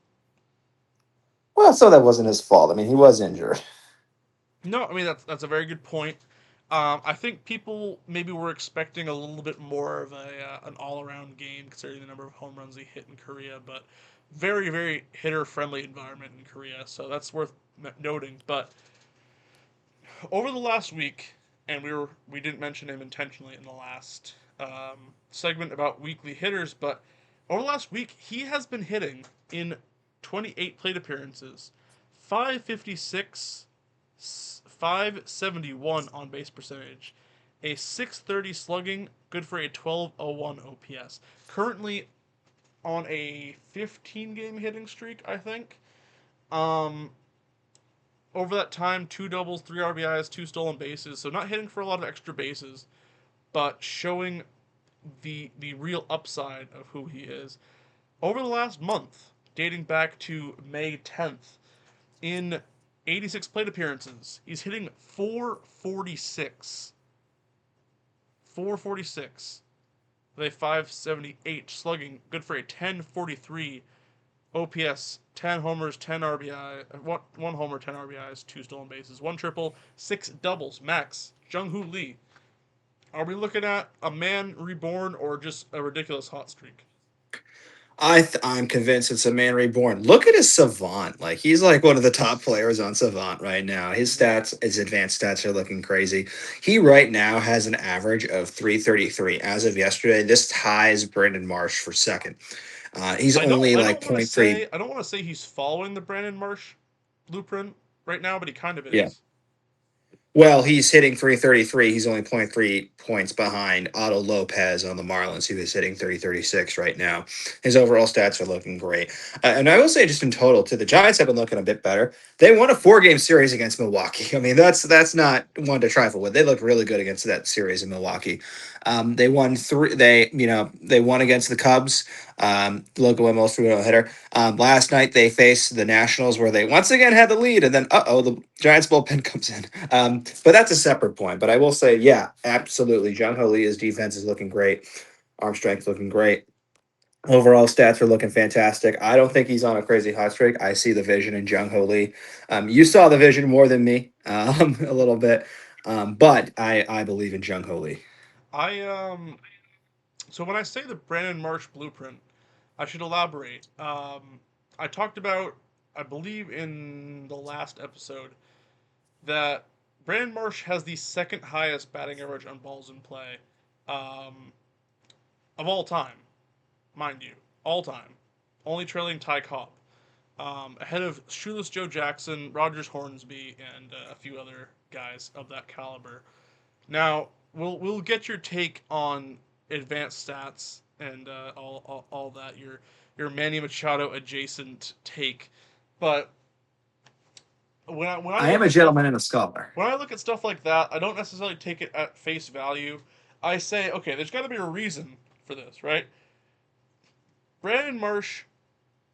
Well, so that wasn't his fault. I mean, he was injured. No, I mean that's a very good point. I think people maybe were expecting a little bit more of a an all around game considering the number of home runs he hit in Korea, but very hitter friendly environment in Korea, so that's worth noting. But over the last week, and we didn't mention him intentionally in the last segment about weekly hitters, but over the last week he has been hitting in 28 plate appearances, 556, 571 on base percentage, a 630 slugging, good for a 1201 OPS. Currently on a 15 game hitting streak, I think. Um, Over that time, 2 doubles, 3 RBIs, 2 stolen bases. So not hitting for a lot of extra bases, but showing the real upside of who he is. Over the last month, dating back to May 10th, in 86 plate appearances, he's hitting 446. 446. With a 578 slugging, good for a 1043 OPS, 10 homers, 10 RBI, one homer, 10 RBIs, 2 stolen bases, one triple, 6 doubles. Max, Jung Hoo Lee. Are we looking at a man reborn or just a ridiculous hot streak? I'm convinced it's a man reborn. Look at his Savant. Like he's like one of the top players on Savant right now. His Mm-hmm. stats, his advanced stats are looking crazy. He right now has an average of 333 as of yesterday. This ties Brandon Marsh for second. He's I don't only I like don't want to point 0.3. say I don't want to say he's following the Brandon Marsh blueprint right now, but he kind of Yeah. is. Well, he's hitting 333. He's only point 0.3 points behind Otto Lopez on the Marlins, who is hitting 336 right now. His overall stats are looking great. And I will say, just in total, too, the Giants have been looking a bit better. They won a 4-game series against Milwaukee. I mean, that's not one to trifle with. They looked really good against that series in Milwaukee. They won three. They won against the Cubs. Local most frequent hitter. Last night they faced the Nationals, where they once again had the lead, and then the Giants bullpen comes in. But that's a separate point. But I will say, yeah, absolutely, Jung Ho Lee's defense is looking great. Arm strength looking great. Overall stats are looking fantastic. I don't think he's on a crazy hot streak. I see the vision in Jung Ho Lee. You saw the vision more than me, a little bit, but I believe in Jung Ho Lee. I So when I say the Brandon Marsh blueprint, I should elaborate. I talked about, I believe in the last episode, that Brandon Marsh has the second highest batting average on balls in play um, of all time, mind you, all time, only trailing Ty Cobb, ahead of Shoeless Joe Jackson, Rogers Hornsby, and a few other guys of that caliber. Now, we'll get your take on advanced stats and all that your Manny Machado adjacent take, but when I I am look a at stuff gentleman and a scholar. when I look at stuff like that, I don't necessarily take it at face value. I say, okay, there's got to be a reason for this, right? Brandon Marsh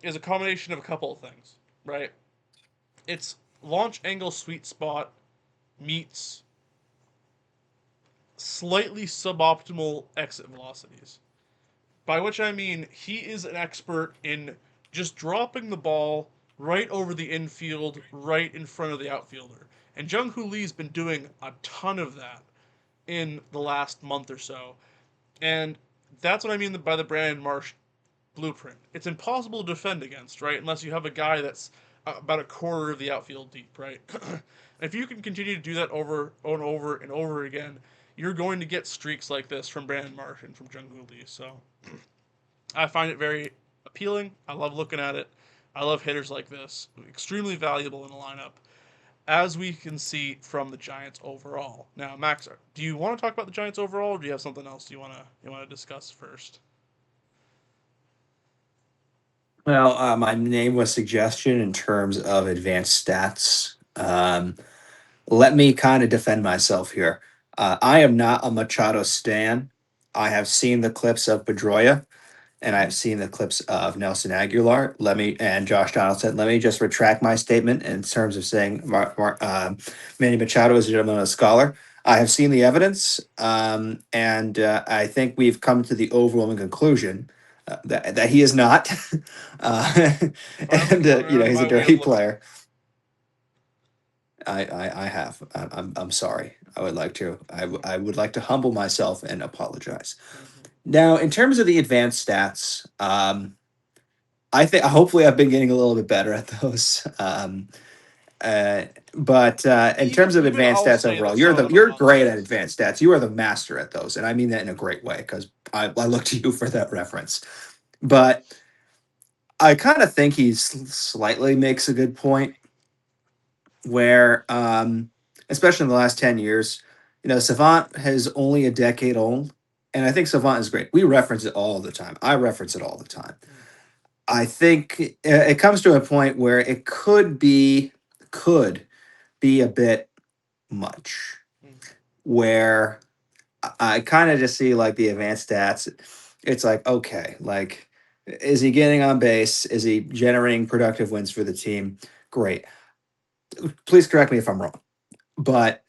is a combination of a couple of things, right? It's launch angle sweet spot meets slightly suboptimal exit velocities. By which I mean he is an expert in just dropping the ball right over the infield, right in front of the outfielder. And Jung Hoo Lee's been doing a ton of that in the last month or so. And that's what I mean by the Brandon Marsh blueprint. It's impossible to defend against, right? Unless you have a guy that's about a quarter of the outfield deep, right? If you can continue to do that over and over and over again, you're going to get streaks like this from Brandon Marsh and from Jung Hoo Lee. So I find it very appealing. I love looking at it. I love hitters like this. Extremely valuable in the lineup, as we can see from the Giants overall. Now, Max, do you want to talk about the Giants overall, or do you have something else you want to discuss first? Well, my name was suggestion in terms of advanced stats. Let me kind of defend myself here. I am not a Machado stan. I have seen the clips of Pedroia and Mm-hmm. I've seen the clips of Nelson Aguilar. Let me and Josh Donaldson. Let me just retract my statement in terms of saying Manny Machado is a gentleman, a scholar. I have seen the evidence, and I think we've come to the overwhelming conclusion that he is not, uh, and Finally, he's a my way of dirty looking. player. I have. I'm sorry. I would like to humble myself and apologize. Mm-hmm. Now, in terms of the advanced stats, I think hopefully I've been getting a little bit better at those. Uh, but in Even terms of even advanced I'll stats say that overall, some of them are you're great at nonsense. advanced stats. You are the master at those, and I mean that in a great way because I look to you for that reference. But I kind of think he slightly makes a good point where, especially in the last 10 years, Savant is only a decade old, and I think Savant is great. We reference it all the time. I reference it all the time. I think it comes to a point where it could be a bit much. Mm-hmm. Where I kind of just see like the advanced stats. It's like okay, like is he getting on base? Is he generating productive wins for the team? Great. Please correct me if I'm wrong, but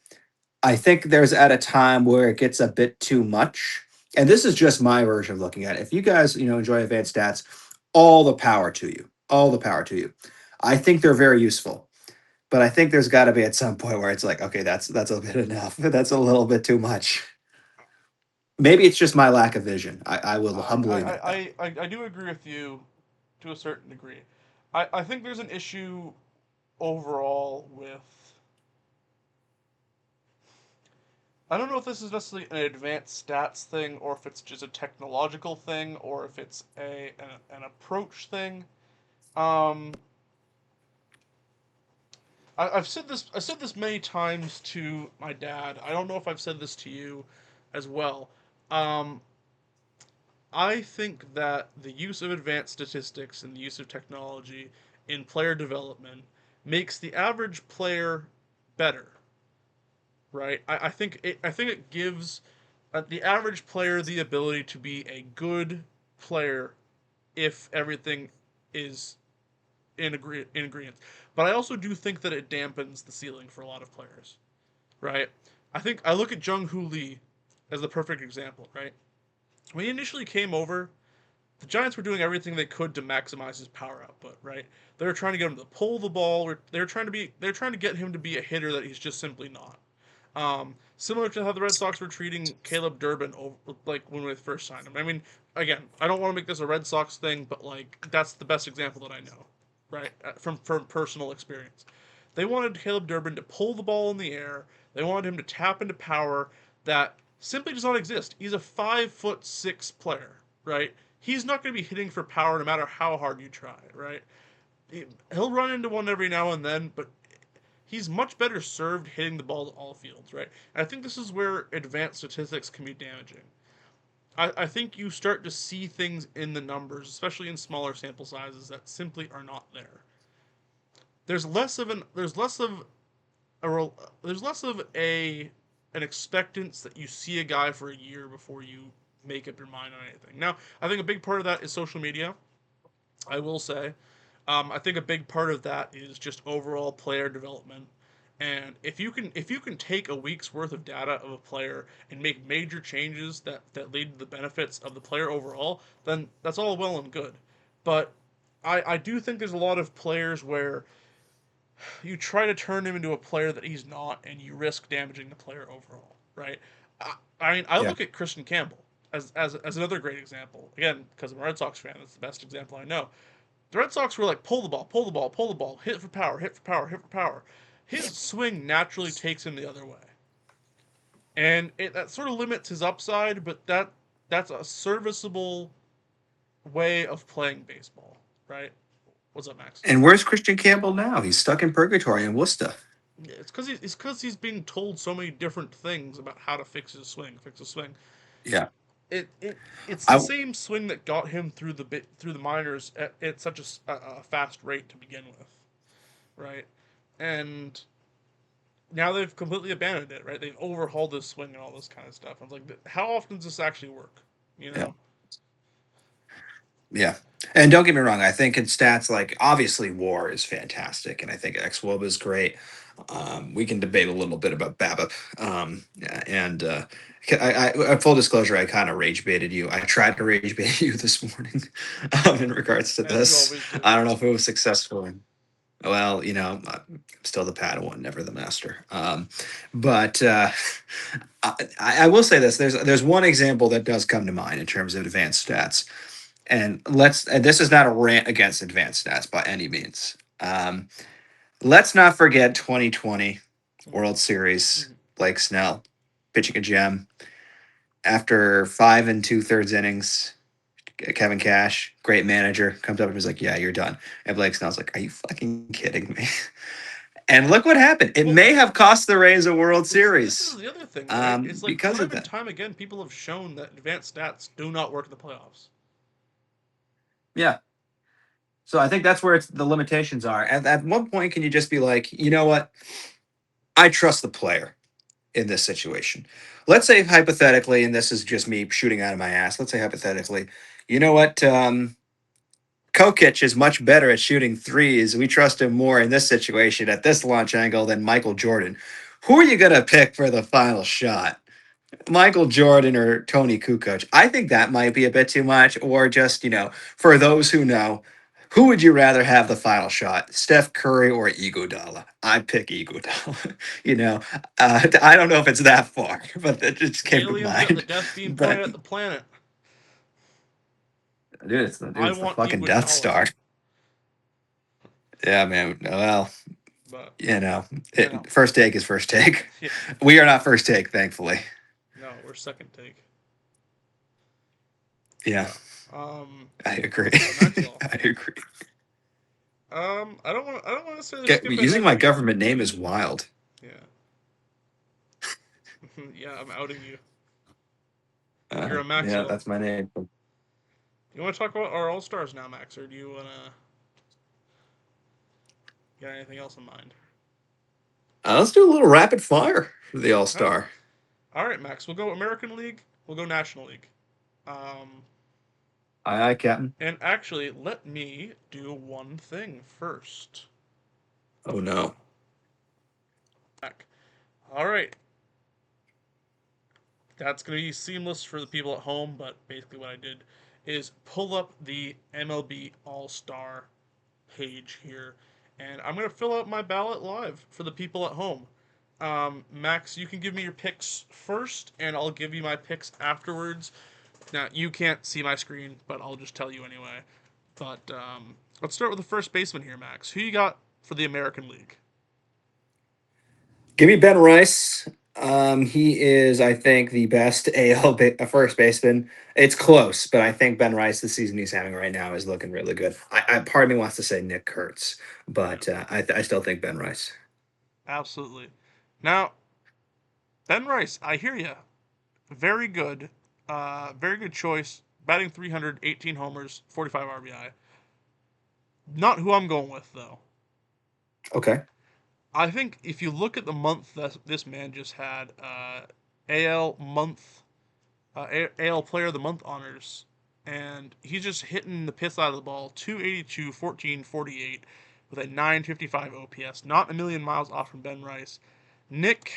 I think there's at a time where it gets a bit too much. And this is just my version of looking at it. If you guys, enjoy advanced stats, all the power to you. All the power to you. I think they're very useful. But I think there's got to be at some point where it's like, okay, that's a bit enough. That's a little bit too much. Maybe it's just my lack of vision. I will I, I, humbly admit that. I, I, I do agree with you to a certain degree. I think there's an issue overall with. I don't know if this is necessarily an advanced stats thing, or if it's just a technological thing, or if it's an approach thing. Um, I've said this many times to my dad. I don't know if I've said this to you as well. Um, I think that the use of advanced statistics and the use of technology in player development makes the average player better, right? I think it gives the average player the ability to be a good player if everything is in agreement. But I also do think that it dampens the ceiling for a lot of players, right? I think I look at Jung Hoo Lee as the perfect example, right? When he initially came over, the Giants were doing everything they could to maximize his power output, right? They were trying to get him to pull the ball, or they're trying to get him to be a hitter that he's just simply not. Similar to how the Red Sox were treating Caleb Durbin over, like when we first signed him. I mean, again, I don't want to make this a Red Sox thing, but like that's the best example that I know, right? From personal experience. They wanted Caleb Durbin to pull the ball in the air. They wanted him to tap into power that simply does not exist. He's a 5'6" player, right? He's not going to be hitting for power no matter how hard you try, right? He'll run into one every now and then, but he's much better served hitting the ball to all fields, right? And I think this is where advanced statistics can be damaging. I think you start to see things in the numbers, especially in smaller sample sizes, that simply are not there. A there's less of a an expectance that you see a guy for a year before you make up your mind on anything. Now, I think a big part of that is social media. I will say, I think a big part of that is just overall player development. And if you can take a week's worth of data of a player and make major changes that lead to the benefits of the player overall, then that's all well and good. But I do think there's a lot of players where you try to turn him into a player that he's not, and you risk damaging the player overall, right? I mean, I Yeah. look at Christian Campbell as another great example. Again, because I'm a Red Sox fan, that's the best example I know. The Red Sox were like, pull the ball, pull the ball, pull the ball, hit for power, hit for power, hit for power. His swing naturally takes him the other way, and that sort of limits his upside. But that's a serviceable way of playing baseball, right? What's up, Max? And where's Christian Campbell now? He's stuck in purgatory in Worcester. Yeah, it's because he's being told so many different things about how to fix his swing, fix his swing. Yeah. It's the I same swing that got him through the minors at such a fast rate to begin with, right? And now they've completely abandoned it, right? They've overhauled his swing and all this kind of stuff. I was like, how often does this actually work? You yeah. know? Yeah. And don't get me wrong, I think in stats, like obviously WAR is fantastic, and I think XWOB is great. We can debate a little bit about BABIP. Yeah, and full disclosure, I kind of rage baited you. I tried to rage bait you this morning in regards to As you this. always do. I don't know if it was successful. Well, I'm still the Padawan, never the master. But I will say this: there's one example that does come to mind in terms of advanced stats, and this is not a rant against advanced stats by any means. Let's not forget 2020 Mm-hmm. World Series. Mm-hmm. Blake Snell pitching a gem after 5 and 2/3 innings. Kevin Cash, great manager, comes up and was like, "Yeah, you're done." And Blake Snell's like, "Are you fucking kidding me?" And look what happened. It Well, may have cost the Rays a World this is Series the other thing, right? It's like because of time and that. time again, people have shown that advanced stats do not work in the playoffs. Yeah. So I think that's where the limitations are. At what point can you just be like, you know what? I trust the player in this situation. Let's say hypothetically, and this is just me shooting out of my ass. Let's say hypothetically, you know what? Kokic is much better at shooting threes. We trust him more in this situation at this launch angle than Michael Jordan. Who are you going to pick for the final shot? Michael Jordan or Tony Kukoc? I think that might be a bit too much. Or just, for those who know, who would you rather have the final shot, Steph Curry or Iguodala? I pick Iguodala. I don't know if it's that far, but that just The came to aliens got the mind. death beam pointed But at the planet. dude, I it's the want fucking Death Iguodala, Star. Yeah, man. Well, but you know, you know, first take is first take. yeah, We are not first take, thankfully. no, we're second take. Yeah, But I agree. Maxwell. I agree. I don't want to necessarily skip Using ahead my here. government name is wild. Yeah, yeah, I'm outing you. You're a Yeah, Maxwell. that's my name. You want to talk about our All Stars now, Max, or do you want to get anything else in mind? Let's do a little rapid fire for the All All right, Star. all right, Max. We'll go American League. We'll go National League. Um, Aye, aye, Captain. and actually, let me do one thing first. Oh no. Back. All right, that's going to be seamless for the people at home, but basically what I did is pull up the MLB All Star page here, and I'm going to fill out my ballot live for the people at home. Max, you can give me your picks first, and I'll give you my picks afterwards. Now, you can't see my screen, but I'll just tell you anyway. But let's start with the first baseman here, Max. Who you got for the American League? Give me Ben Rice. He is, I think, the best first baseman. It's close, but I think Ben Rice, the season he's having right now, is looking really good. Part of me wants to say Nick Kurtz, Yeah, but I still think Ben Rice. absolutely. Now, Ben Rice, I hear you. Very good. Very good choice. Batting 300, 18 homers, 45 RBI. Not who I'm going with, though. Okay. I think if you look at the month that this man just had, AL month, AL Player of the Month honors, and he's just hitting the piss out of the ball. 282, 14, 48, with a 955 OPS. Not a million miles off from Ben Rice. Nick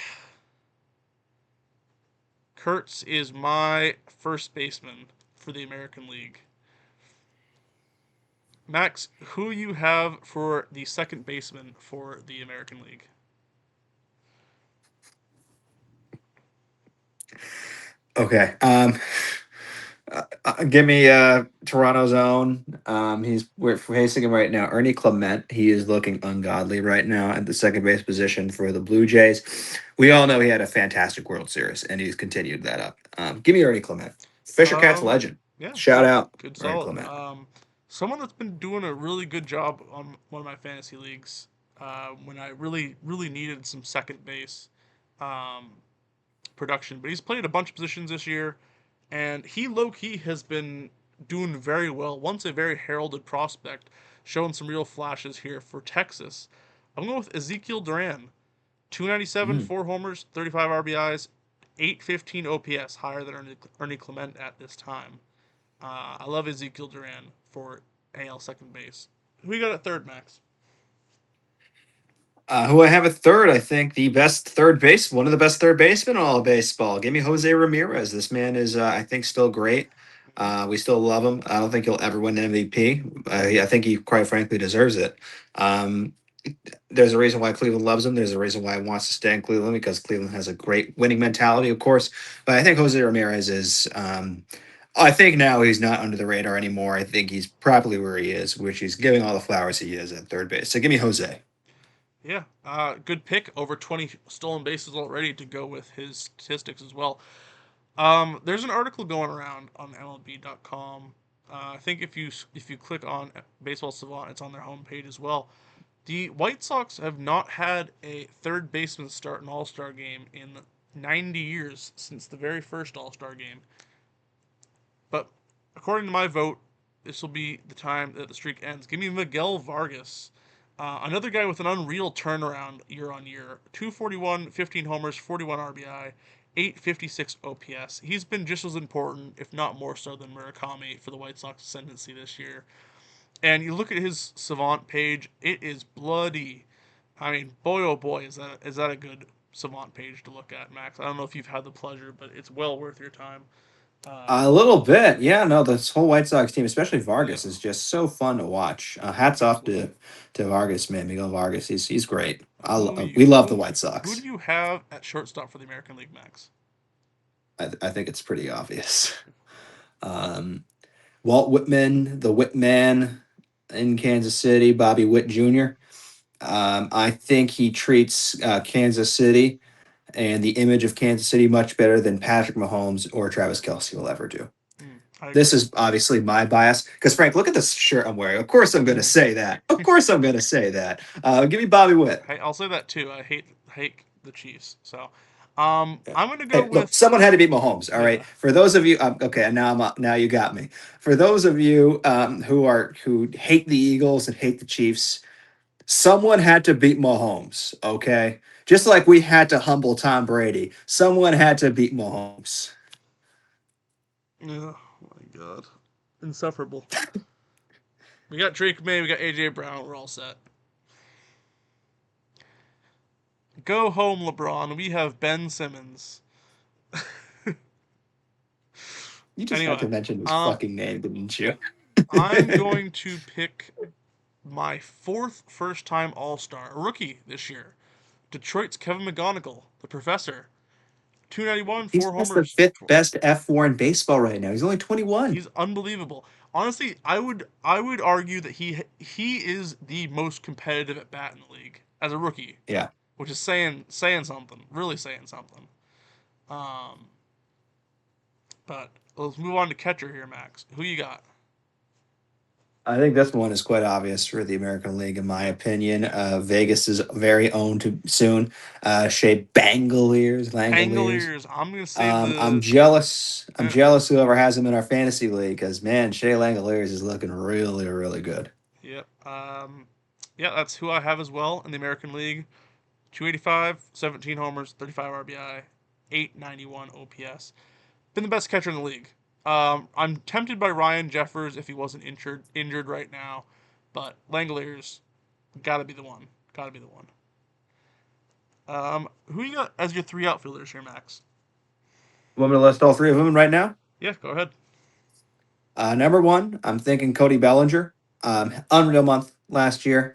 Kurtz is my first baseman for the American League. Max, who you have for the second baseman for the American League? Okay. Give me Toronto's own. We're facing him right now. Ernie Clement. He is looking ungodly right now at the second base position for the Blue Jays. We all know he had a fantastic World Series, and he's continued that up. Give me Ernie Clement, Fisher Cats Um, legend. yeah, Shout out good Ernie solid. Clement. Someone that's been doing a really good job on one of my fantasy leagues when I really needed some second base um, production, but he's played a bunch of positions this year, and he low key has been doing very well. Once a very heralded prospect, showing some real flashes here for Texas. I'm going with Ezekiel Duran, 297, Mm. 4 homers, 35 RBIs, 815 OPS, higher than Ernie Clement at this time. I love Ezekiel Duran for AL second base. Who you got at third, Max? Who I have at third, I think the best third base, one of the best third basemen in all of baseball. Give me Jose Ramirez. This man is, I think, still great. We still love him. I don't think he'll ever win MVP. I think he, quite frankly, deserves it. Um, there's a reason why Cleveland loves him. There's a reason why he wants to stay in Cleveland because Cleveland has a great winning mentality, of course. But I think Jose Ramirez is. I think now he's not under the radar anymore. I think he's probably where he is, which he's giving all the flowers he is at third base. So give me Jose. Yeah, good pick. Over 20 stolen bases already to go with his statistics as well. There's an article going around on MLB.com. I think if you click on Baseball Savant, it's on their homepage as well. The White Sox have not had a third baseman start an All Star game in 90 years since the very first All Star game. But according to my vote, this will be the time that the streak ends. Give me Miguel Vargas. Another guy with an unreal turnaround year on year. 241, 15 homers, 41 RBI, 856 OPS. He's been just as important, if not more so, than Murakami for the White Sox ascendancy this year. And you look at his Savant page, it is bloody. I mean, boy oh boy, is that a good Savant page to look at, Max? I don't know if you've had the pleasure, but it's well worth your time. A Um, little bit, yeah. No, this whole White Sox team, especially yeah, Vargas, is just so fun to watch. Hats off absolutely. to Vargas, man. Miguel Vargas, he's great. Who We you love the who White who do Sox. you have at shortstop for the American League, Max? I think it's pretty obvious. Um, Walt Whitman, the Whitman in Kansas City, Bobby Witt Jr. I think he treats Kansas City and the image of Kansas City much better than Patrick Mahomes or Travis Kelsey will ever do. I This agree. is obviously my bias because Frank, look at this shirt I'm wearing. Of course, I'm going to say that. Of course, I'm going to say that. Give me Bobby Witt. Hey, I'll say that too. I hate the Chiefs. So, I'm gonna go Hey, look, with someone had to beat Mahomes. All right. yeah. For those of you, okay, and now you got me. For those of you who hate the Eagles and hate the Chiefs, someone had to beat Mahomes. Okay, just like we had to humble Tom Brady, someone had to beat Mahomes. Oh my god, insufferable. We got Drake May. We got AJ Brown. We're all set. Go home, LeBron. We have Ben Simmons. You just had Anyway, to mention his um, fucking name, didn't you? I'm going to pick my fourth first time All Star, a rookie this year. Detroit's Kevin McGonigal, the professor. 291, He's four just the homers. fifth best F4 in baseball right now. He's only 21. He's unbelievable. Honestly, I would argue that he is the most competitive at bat in the league as a rookie, Yeah. which is saying something, really saying something. Um, but let's move on to catcher here, Max. Who you got? I think this one is quite obvious for the American League, in my opinion. Vegas' very own to soon. Shea Langoliers. Langoliers. I'm gonna say I'm the jealous. I'm eh, jealous whoever has him in our fantasy league because man, Shea Langoliers is looking really, really good. yep. Yeah, that's who I have as well in the American League. 285, 17 homers, 35 RBI, 891 OPS. Been the best catcher in the league. I'm tempted by Ryan Jeffers if he wasn't injured right now, but Langoliers gotta be the one. Gotta be the one. Who you got as your three outfielders here, Max? Want me to list all three of them right now? Yeah, go ahead. Number one, I'm thinking Cody Bellinger. Unreal month last year.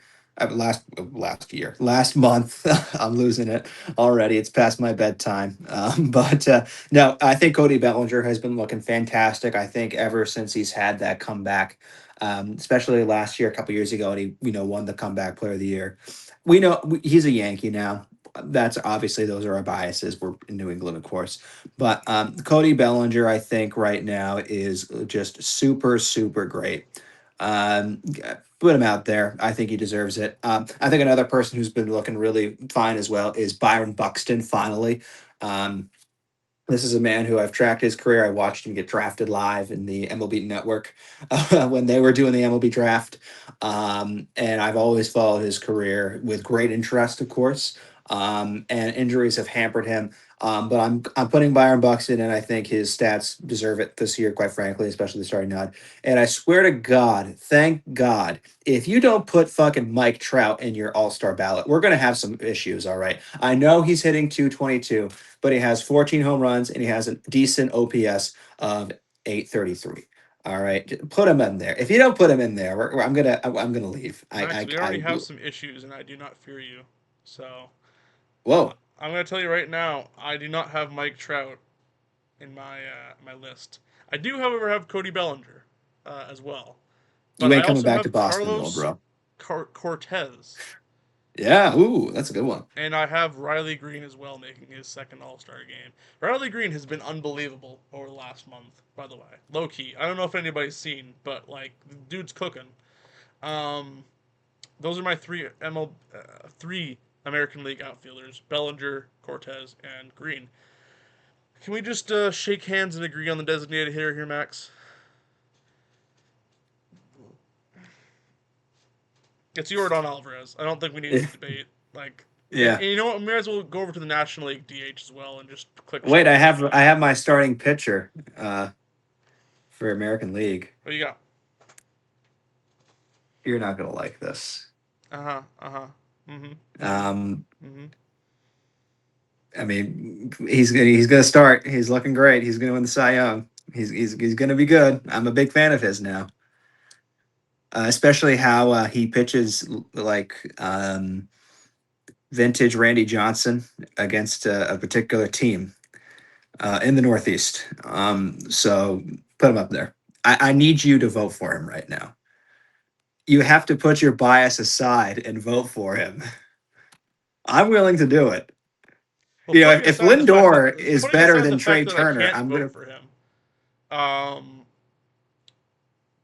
last month. I'm losing it already. It's past my bedtime. But no, I think Cody Bellinger has been looking fantastic. I think ever since he's had that comeback, especially last year, a couple years ago, and he won the comeback player of the year. We know he's a Yankee now. That's obviously those are our biases. We're in New England, of course, but Cody Bellinger, I think right now is just super, super great. Um, Put him out there. I think he deserves it. I think another person who's been looking really fine as well is Byron Buxton. Finally, um, this is a man who I've tracked his career. I watched him get drafted live in the MLB Network when they were doing the MLB draft. And I've always followed his career with great interest, of course. And injuries have hampered him. But I'm putting Byron Buxton, and I think his stats deserve it this year, quite frankly, especially the starting nod. And I swear to God, thank God, if you don't put fucking Mike Trout in your All Star ballot, we're gonna have some issues. All right, I know he's hitting 222, but he has 14 home runs and he has a decent OPS of 833. All right, put him in there. If you don't put him in there, I'm gonna leave. Max, we already have some issues, and I do not fear you. So Whoa, I'm going to tell you right now, I do not have Mike Trout in my list. I do, however, have Cody Bellinger as well, but you I ain't coming also back to have Boston though, Carlos bro. Cortez, Yeah, ooh, that's a good one. and I have Riley Green as well, making his second All Star game. Riley Green has been unbelievable over the last month, by the way. Low key, I don't know if anybody's seen, but like the dude's cooking. Um, those are my three American League outfielders: Bellinger, Cortez, and Green. Can we just shake hands and agree on the designated hitter here, Max? It's Yordan Alvarez. I don't think we need to debate. Like, and Yeah. you know what? We might as well go over to the National League DH as well and just click Wait, shake hands on I it. have my starting pitcher for American League. What do you got? You're not gonna like this. Uh huh. Uh huh. Mhm. Mhm. Um, Mhm. I mean, he's gonna start. He's looking great. He's gonna win the Cy Young. He's gonna be good. I'm a big fan of his now, especially how he pitches like vintage Randy Johnson against a particular team in the Northeast. So put him up there. I need you to vote for him right now. You have to put your bias aside and vote for him. I'm willing to do it. Well, putting If aside the fact that Lindor is putting better aside the than fact Trey that I Turner, can't I'm vote gonna. for him. Um,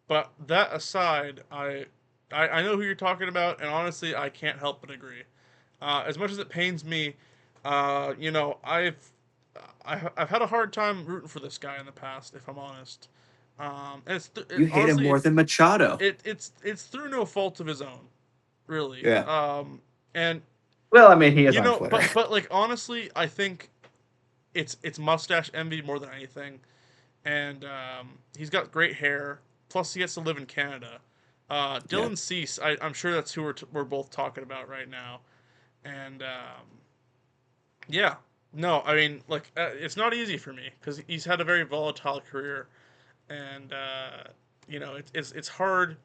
but that aside, I know who you're talking about, and honestly, I can't help but agree. As much as it pains me, you know, I've had a hard time rooting for this guy in the past, if I'm honest. And You hate him honestly, more than Machado. it's through no fault of his own, really. Yeah. And Well, I mean, he is you on know, Twitter. but like honestly, I think it's mustache envy more than anything. And he's got great hair. Plus, he gets to live in Canada. Yeah. Dylan Cease, I'm sure that's who we're both talking about right now. And yeah, no, I mean, like it's not easy for me because he's had a very volatile career, and you know, it's hard.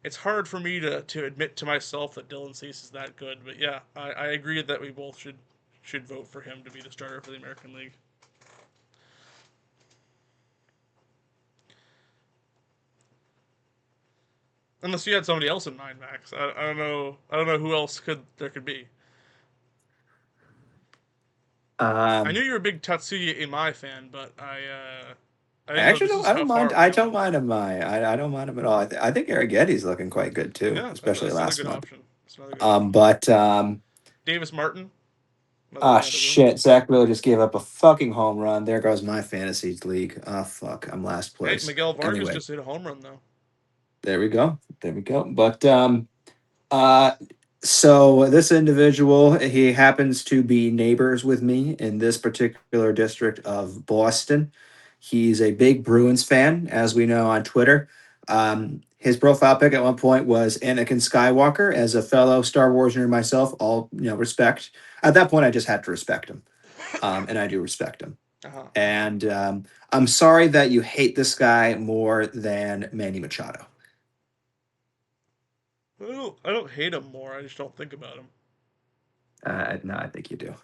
It's hard for me to admit to myself that Dylan Cease is that good. But yeah, I agree that we both should vote for him to be the starter for the American League. Unless you had somebody else in mind, Max. I don't know. I don't know who else could be. I knew Um, you were a big Tatsuya Imai fan, but I didn't know Actually, this no, is I how don't far mind. it would I go. don't mind him. I don't mind him at all. I think Eric Getty's looking quite good too, Yeah, especially that's another last good month. option. That's another good option. But Davis Martin, another good one. shit, Zach Miller just gave up a fucking home run. There goes my fantasy league. Oh fuck, I'm last Hey, place. Miguel Vargas Anyway, just hit a home run though. there we go. There we go. But uh, so this individual, he happens to be neighbors with me in this particular district of Boston. He's a big Bruins fan, as we know on Twitter. His profile pic at one point was Anakin Skywalker. As a fellow Star Wars nerd myself, all respect. At that point, I just had to respect him, and I do respect him. Uh-huh, uh-huh. And I'm sorry that you hate this guy more than Manny Machado. I don't hate him more. I just don't think about him. No, I think you do.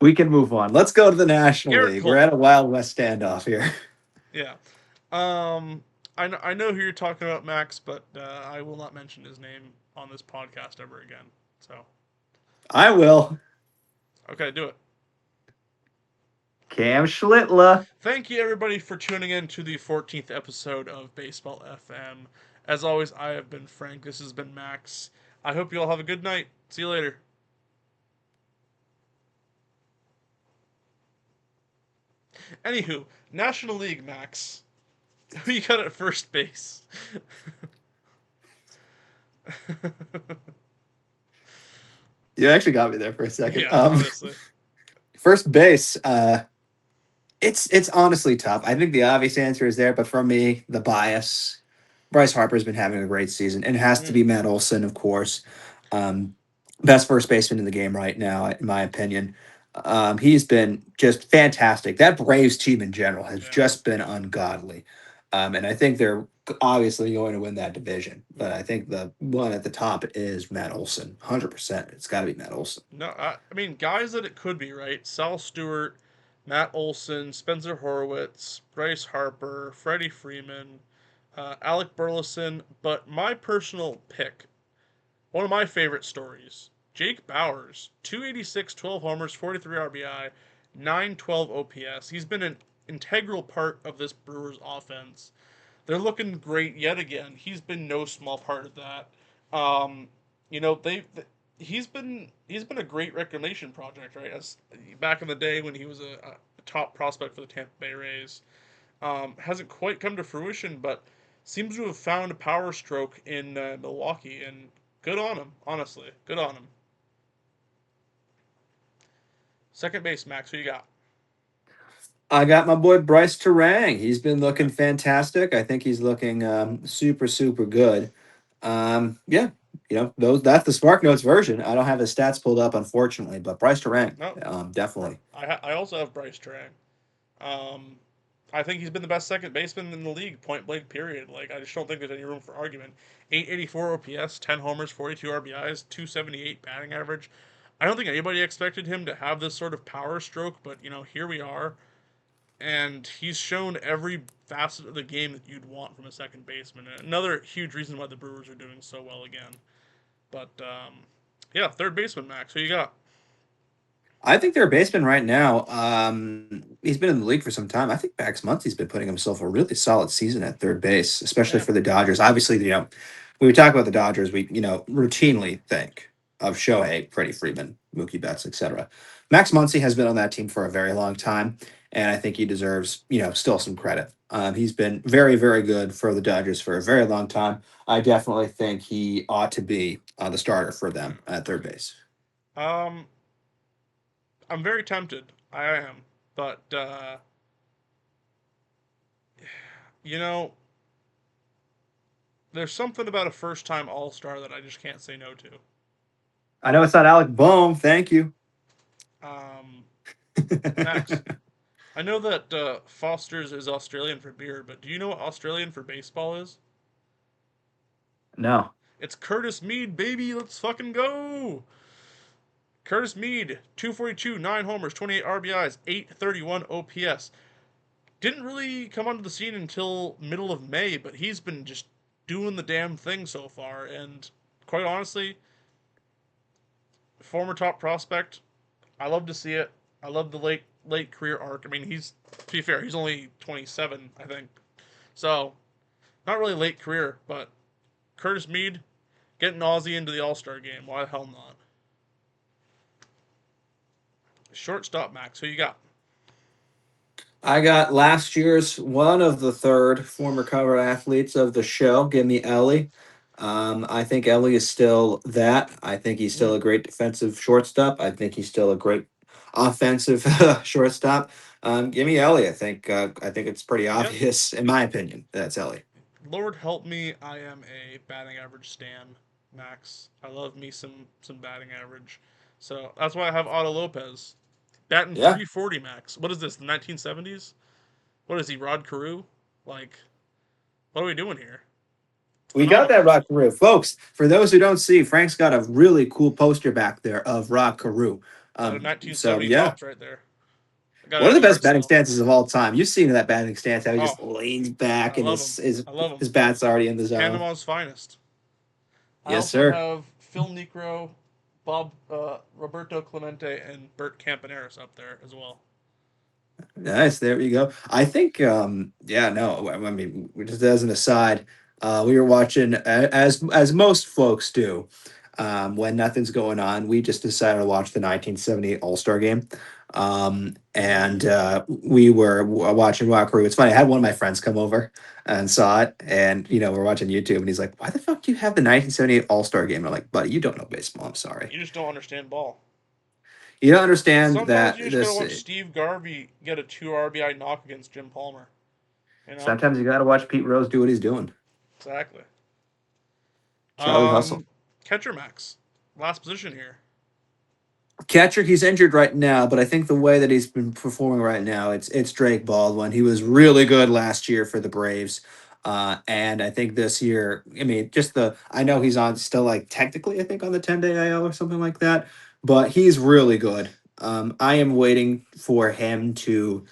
We can move on. Let's go to the National Garrett League. We're Cole. at a Wild West standoff here. Yeah. I know who you're talking about, Max, but I will not mention his name on this podcast ever again. So, I will. okay, do it. Cam Schlittla. Thank you, everybody, for tuning in to the 14th episode of Baseball FM. As always, I have been Frank. This has been Max. I hope you all have a good night. See you later. Anywho, National League, Max. Who you got at first base? You actually got me there for a second. Yeah, honestly. First base. It's honestly tough. I think the obvious answer is there, but for me, the bias. Bryce Harper's been having a great season. It has to be Matt Olson, of course. Um, Best first baseman in the game right now, in my opinion. He's been just fantastic. That Braves team in general has just been ungodly. And I think they're obviously going to win that division. But I think the one at the top is Matt Olson. 100%. It's got to be Matt Olson. No, I mean, guys that it could be, right? Sal Stewart, Matt Olson, Spencer Horwitz, Bryce Harper, Freddie Freeman, Alec Burleson. But my personal pick, one of my favorite stories, Jake Bauers, 286, 12 homers, 43 RBI, 912 OPS. He's been an integral part of this Brewers offense. They're looking great yet again. He's been no small part of that. Um, you know, he's been a great reclamation project, right? As back in the day when he was a top prospect for the Tampa Bay Rays, hasn't quite come to fruition, but seems to have found a power stroke in Milwaukee, and good on him. Honestly, good on him. Second base, Max. Who you got? I got my boy Bryce Terang. He's been looking fantastic. I think he's looking super, super good. Yeah, that's the Spark Notes version. I don't have his stats pulled up, unfortunately, but Bryce Terang, No, definitely. I also have Bryce Turang. Um, I think he's been the best second baseman in the league, point blank. Period. Like I just don't think there's any room for argument. 884 OPS, 10 homers, 42 RBIs, 278 batting average. I don't think anybody expected him to have this sort of power stroke, but here we are, and he's shown every facet of the game that you'd want from a second baseman. And another huge reason why the Brewers are doing so well again. But yeah, third baseman, Max. Who you got? I think their baseman right now, he's been in the league for some time. I think Max Muncy's been putting himself a really solid season at third base, especially Yeah. for the Dodgers. Obviously, when we talk about the Dodgers, we, routinely think of Shohei, Freddie Freeman, Mookie Betts, etc. Max Muncy has been on that team for a very long time, and I think he deserves, still some credit. He's been very, very good for the Dodgers for a very long time. I definitely think he ought to be the starter for them at third base. Um, I'm very tempted. I am, but you know, there's something about a first-time All-Star that I just can't say no to. I know it's not Alec Bohm. Thank you. Um, Max, I know that Foster's is Australian for beer, but do you know what Australian for baseball is? No. It's Curtis Mead, baby. Let's fucking go. Curtis Mead, 242, 9 homers, 28 RBIs, 831 OPS. Didn't really come onto the scene until middle of May, but he's been just doing the damn thing so far. And quite honestly, former top prospect, I love to see it. I love the late career arc. I mean, to be fair, he's only 27, I think. So, not really late career, but Curtis Mead getting Aussie into the All Star game. Why the hell not? Shortstop, Max. Who you got? I got last year's one of the third former cover athletes of the show. Give me Ellie. I think Ellie is still that. I think he's still a great defensive shortstop. I think he's still a great offensive shortstop. Give me Ellie. I think it's pretty Yep. obvious, in my opinion, that's Ellie. Lord help me, I am a batting average stan, Max. I love me some batting average. So that's why I have Otto Lopez. Batting Yeah. 340, Max. What is this, the 1970s? What is he, Rod Carew? Like, What are we doing here? We got that Rock Carew. Folks, for those who don't see, Frank's got a really cool poster back there of Rock Carew. Got a So 1970 yeah, tops right there. I got one it of at the a best yard batting sale. stances of all time. You've seen that batting stance, how he just Oh, leans back I and love him. I love him. his bat's already in the zone. Panama's finest. I Yes, also sir. have Phil Necro, Roberto Clemente, and Bert Campaneris up there as well. Nice. There you go. I think, yeah, no, I mean, just as an aside, we were watching as most folks do, when nothing's going on. We just decided to watch the 1978 All Star Game, and we were watching Rock Crew. It's funny. I had one of my friends come over and saw it, and we're watching YouTube, and he's like, "Why the fuck do you have the 1978 All Star Game?" I'm like, "Buddy, you don't know baseball. I'm sorry. You just don't understand ball. You don't understand Sometimes that you just gotta this." watch Steve Garvey get a 2 RBI knock against Jim Palmer. You know? Sometimes you got to watch Pete Rose do what he's doing. Exactly. Charlie Hustle. Catcher Max. Last position here. Catcher, he's injured right now, but I think the way that he's been performing right now, it's Drake Baldwin. He was really good last year for the Braves. And I think this year, I mean, I know he's on still like technically, I think on the 10-day IL or something like that, but he's really good. I am waiting for him to,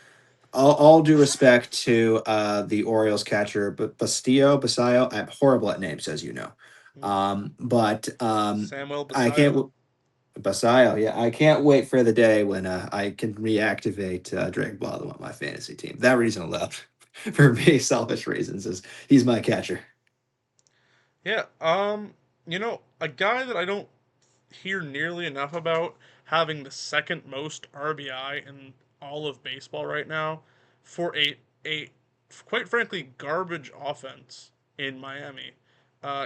all due respect to the Orioles catcher, but Basillo, I'm horrible at names, as you know. But Samuel I Basillo. can't. Basayo, yeah, I can't wait for the day when I can reactivate Drake Baldwin on my fantasy team. That reason alone, for me, selfish reasons, is he's my catcher. Yeah. A guy that I don't hear nearly enough about having the second most RBI in all of baseball right now for a quite frankly garbage offense in Miami.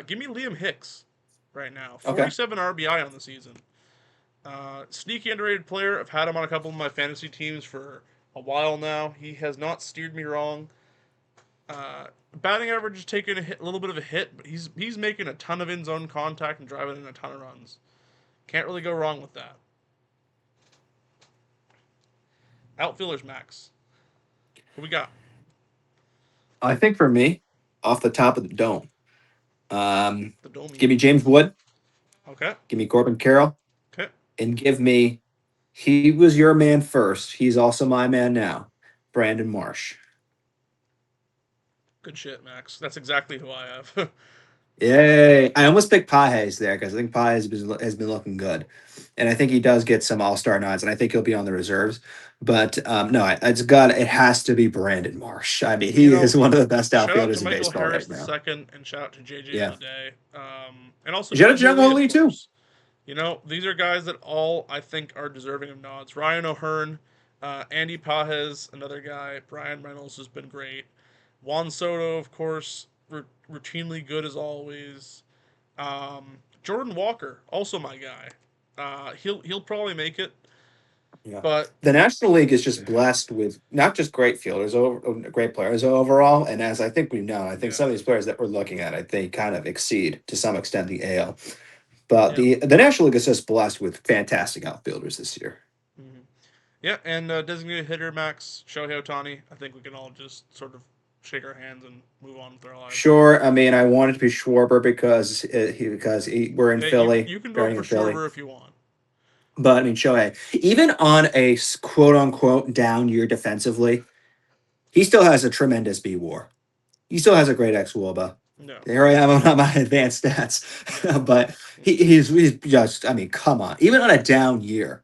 Give me Liam Hicks right now. Okay. 47 RBI on the season. Sneaky underrated player. I've had him on a couple of my fantasy teams for a while now. He has not steered me wrong. Batting average is taking a little bit of a hit, but he's making a ton of in zone contact and driving in a ton of runs. Can't really go wrong with that. Outfielders Max. Who we got? I think for me, off the top of the dome, The Domi. give me James Wood, Okay. give me Corbin Carroll, Okay. and give me. He was your man first. He's also my man now, Brandon Marsh. Good shit, Max. That's exactly who I have. Yay! I almost picked Pages there because I think Pages has been looking good, and I think he does get some All Star nods, and I think he'll be on the reserves. But no, it has to be Brandon Marsh. I mean, he you know, is one of the best Shout out to outfielders in Michael baseball Harris right the now. second, and shout out to JJ Yeah, Bleday, and also shout out Jung to Jung Hoo Lee, Ho of Lee too. course. These are guys that all I think are deserving of nods. Ryan O'Hearn, Andy Pajes, another guy. Brian Reynolds has been great. Juan Soto, of course, routinely good as always. Jordan Walker, also my guy. He'll probably make it, Yeah, but the National League is just blessed with not just great fielders, great players overall, and as I think we know, I think yeah, some of these players that we're looking at, I think kind of exceed to some extent the AL. But yeah, the National League is just blessed with fantastic outfielders this year. hmm yeah. And designated hitter Max Shohei Ohtani. I think we can all just sort of shake our hands and move on with our lives. Sure. I mean, I wanted to be Schwarber we're in Hey, you Philly, you can vote starting for in Philly. Schwarber if you want. But I mean, Shohei, even on a quote unquote down year defensively, he still has a tremendous B WAR. He still has a great X WOBA. No, There I am on my advanced stats, no. but he's just. I mean, come on. Even on a down year,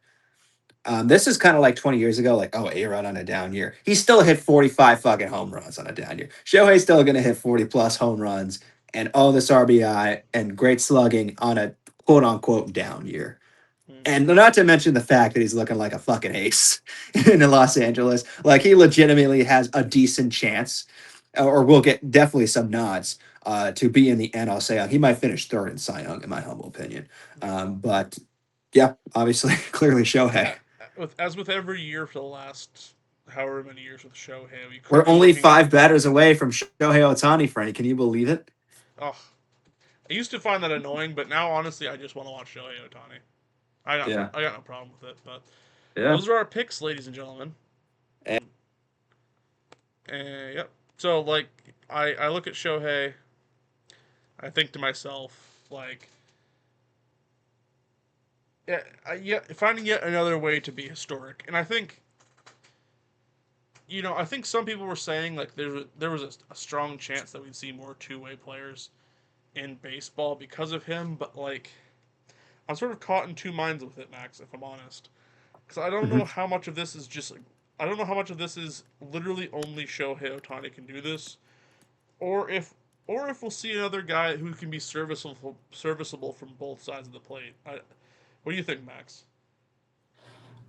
this is kind of like 20 years ago, like, oh, A-Rod on a down year. He still hit 45 fucking home runs on a down year. Shohei's still going to hit 40 plus home runs and all this RBI and great slugging on a quote unquote down year. Mm-hmm. And not to mention the fact that he's looking like a fucking ace in Los Angeles. Like, he legitimately has a decent chance, or will get definitely some nods to be in the NL Cy Young. He might finish third in Cy Young, in my humble opinion. But yeah, obviously, clearly Shohei. Yeah, with every year for the last however many years with Shohei, we could We're be only looking at. 5 batters away from Shohei Ohtani, Frank. Can you believe it? Oh, I used to find that annoying, but now honestly, I just want to watch Shohei Ohtani. Yeah. I got no problem with it. But Yeah. those are our picks, ladies and gentlemen. And Yep. So like I look at Shohei, I think to myself, like, yeah, finding yet another way to be historic. And I think, I think some people were saying, like, there was a strong chance that we'd see more two-way players in baseball because of him, but, like, I'm sort of caught in two minds with it, Max, if I'm honest. Because I don't know Mhm. how much of this is just, like, I don't know how much of this is literally only Shohei Ohtani can do this, or if we'll see another guy who can be serviceable from both sides of the plate. What do you think, Max?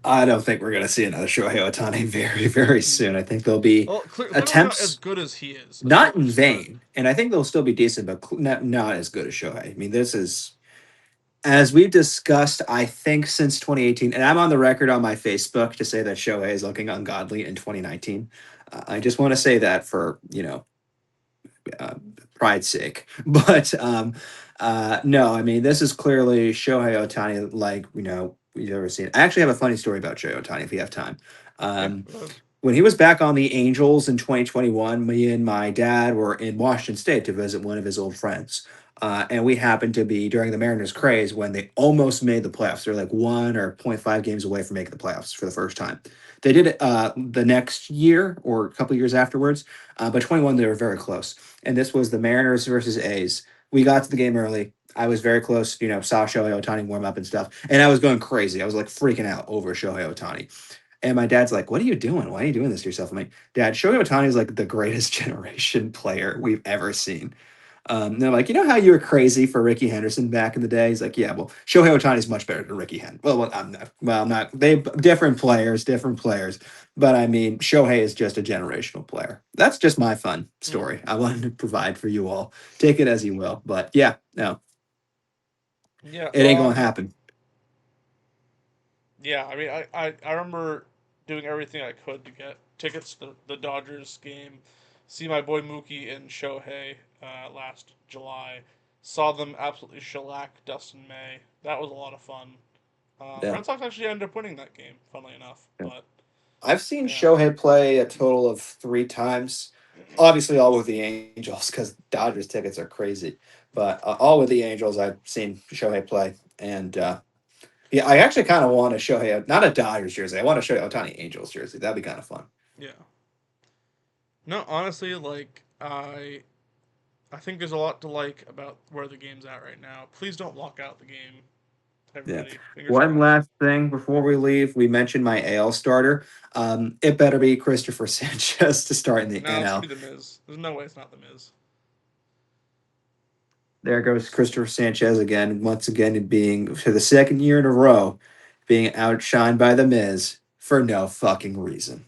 I don't think we're going to see another Shohei Ohtani very, very soon. I think there'll be Well, clearly not as attempts, good as he is. Of not in course, but vain, and I think they'll still be decent, but not as good as Shohei. I mean, this is, as we've discussed, I think since 2018, and I'm on the record on my Facebook to say that Shohei is looking ungodly in 2019. I just want to say that for, uh, pride's sake. But no, I mean, this is clearly Shohei Ohtani, like, we've ever seen. I actually have a funny story about Shohei Ohtani if you have time. yeah, Um, when he was back on the Angels in 2021, me and my dad were in Washington State to visit one of his old friends. And we happened to be during the Mariners craze when they almost made the playoffs. They're like 1 or 0.5 games away from making the playoffs for the first time. They did it the next year or a couple years afterwards, but 21 they were very close. And this was the Mariners versus A's. We got to the game early. I was very close, saw Shohei Ohtani warm up and stuff, and I was going crazy. I was like freaking out over Shohei Ohtani. And my dad's like, "What are you doing? Why are you doing this to yourself?" I'm like, "Dad, Shohei Ohtani is like the greatest generation player we've ever seen." And they're like, "You know how you were crazy for Ricky Henderson back in the day?" He's like, "Yeah, well, Shohei Ohtani is much better than Ricky Henderson." I'm not. Well, I'm not. They different players, different players. But I mean, Shohei is just a generational player. That's just my fun mm, story. I wanted to provide for you all. Take it as you will. But yeah, no, yeah. it ain't gonna happen. Yeah, I mean, I remember doing everything I could to get tickets to the Dodgers game, see my boy Mookie and Shohei last July. Saw them absolutely shellac Dustin May. That was a lot of fun. Yeah. Red Sox actually ended up winning that game, funnily enough. But I've seen yeah, Shohei play a total of 3 times. Obviously, all with the Angels because Dodgers tickets are crazy. But all with the Angels, I've seen Shohei play, and yeah, I actually kind of want a Shohei, not a Dodgers jersey. I want a Shohei Ohtani Angels jersey. That'd be kind of fun. yeah. No, honestly, like I think there's a lot to like about where the game's at right now. Please don't lock out the game, Yeah. everybody. Fingers One crossed. last thing before we leave, we mentioned my AL starter. It better be Christopher Sanchez to start in the No, it's gonna NL. be the Miz. There's no way it's not the Miz. There goes Christopher Sanchez again, once again being for the second year in a row, being outshined by the Miz for no fucking reason.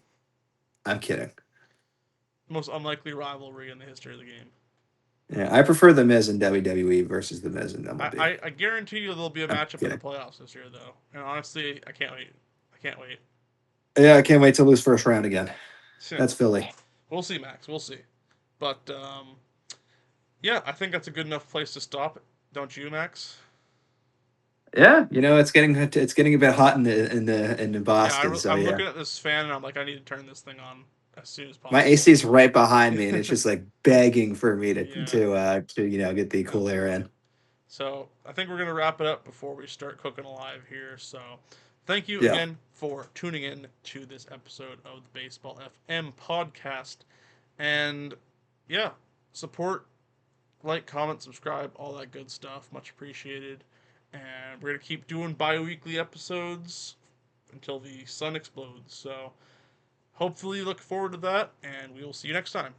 I'm kidding. Most unlikely rivalry in the history of the game. Yeah, I prefer the Miz in WWE versus the Miz in I, MLB. I, I guarantee you there'll be a I'm matchup in the kidding. playoffs this year, though. And honestly, I can't wait. I can't wait. Yeah, I can't wait to lose first round again. That's Philly. We'll see, Max. We'll see. But yeah, I think that's a good enough place to stop. Don't you, Max? Yeah, it's getting a bit hot in Yeah, Boston. So I'm yeah, looking at this fan and I'm like, I need to turn this thing on as soon as my possible. AC is right behind me, and it's just like begging for me to Yeah, get the cool air absolutely. in. So I think we're gonna wrap it up before we start cooking alive here. So thank you Yeah, again for tuning in to this episode of the Baseball FM podcast. And yeah, support, like, comment, subscribe, all that good stuff. Much appreciated. And we're gonna keep doing bi-weekly episodes until the sun explodes. So hopefully look forward to that, and we will see you next time.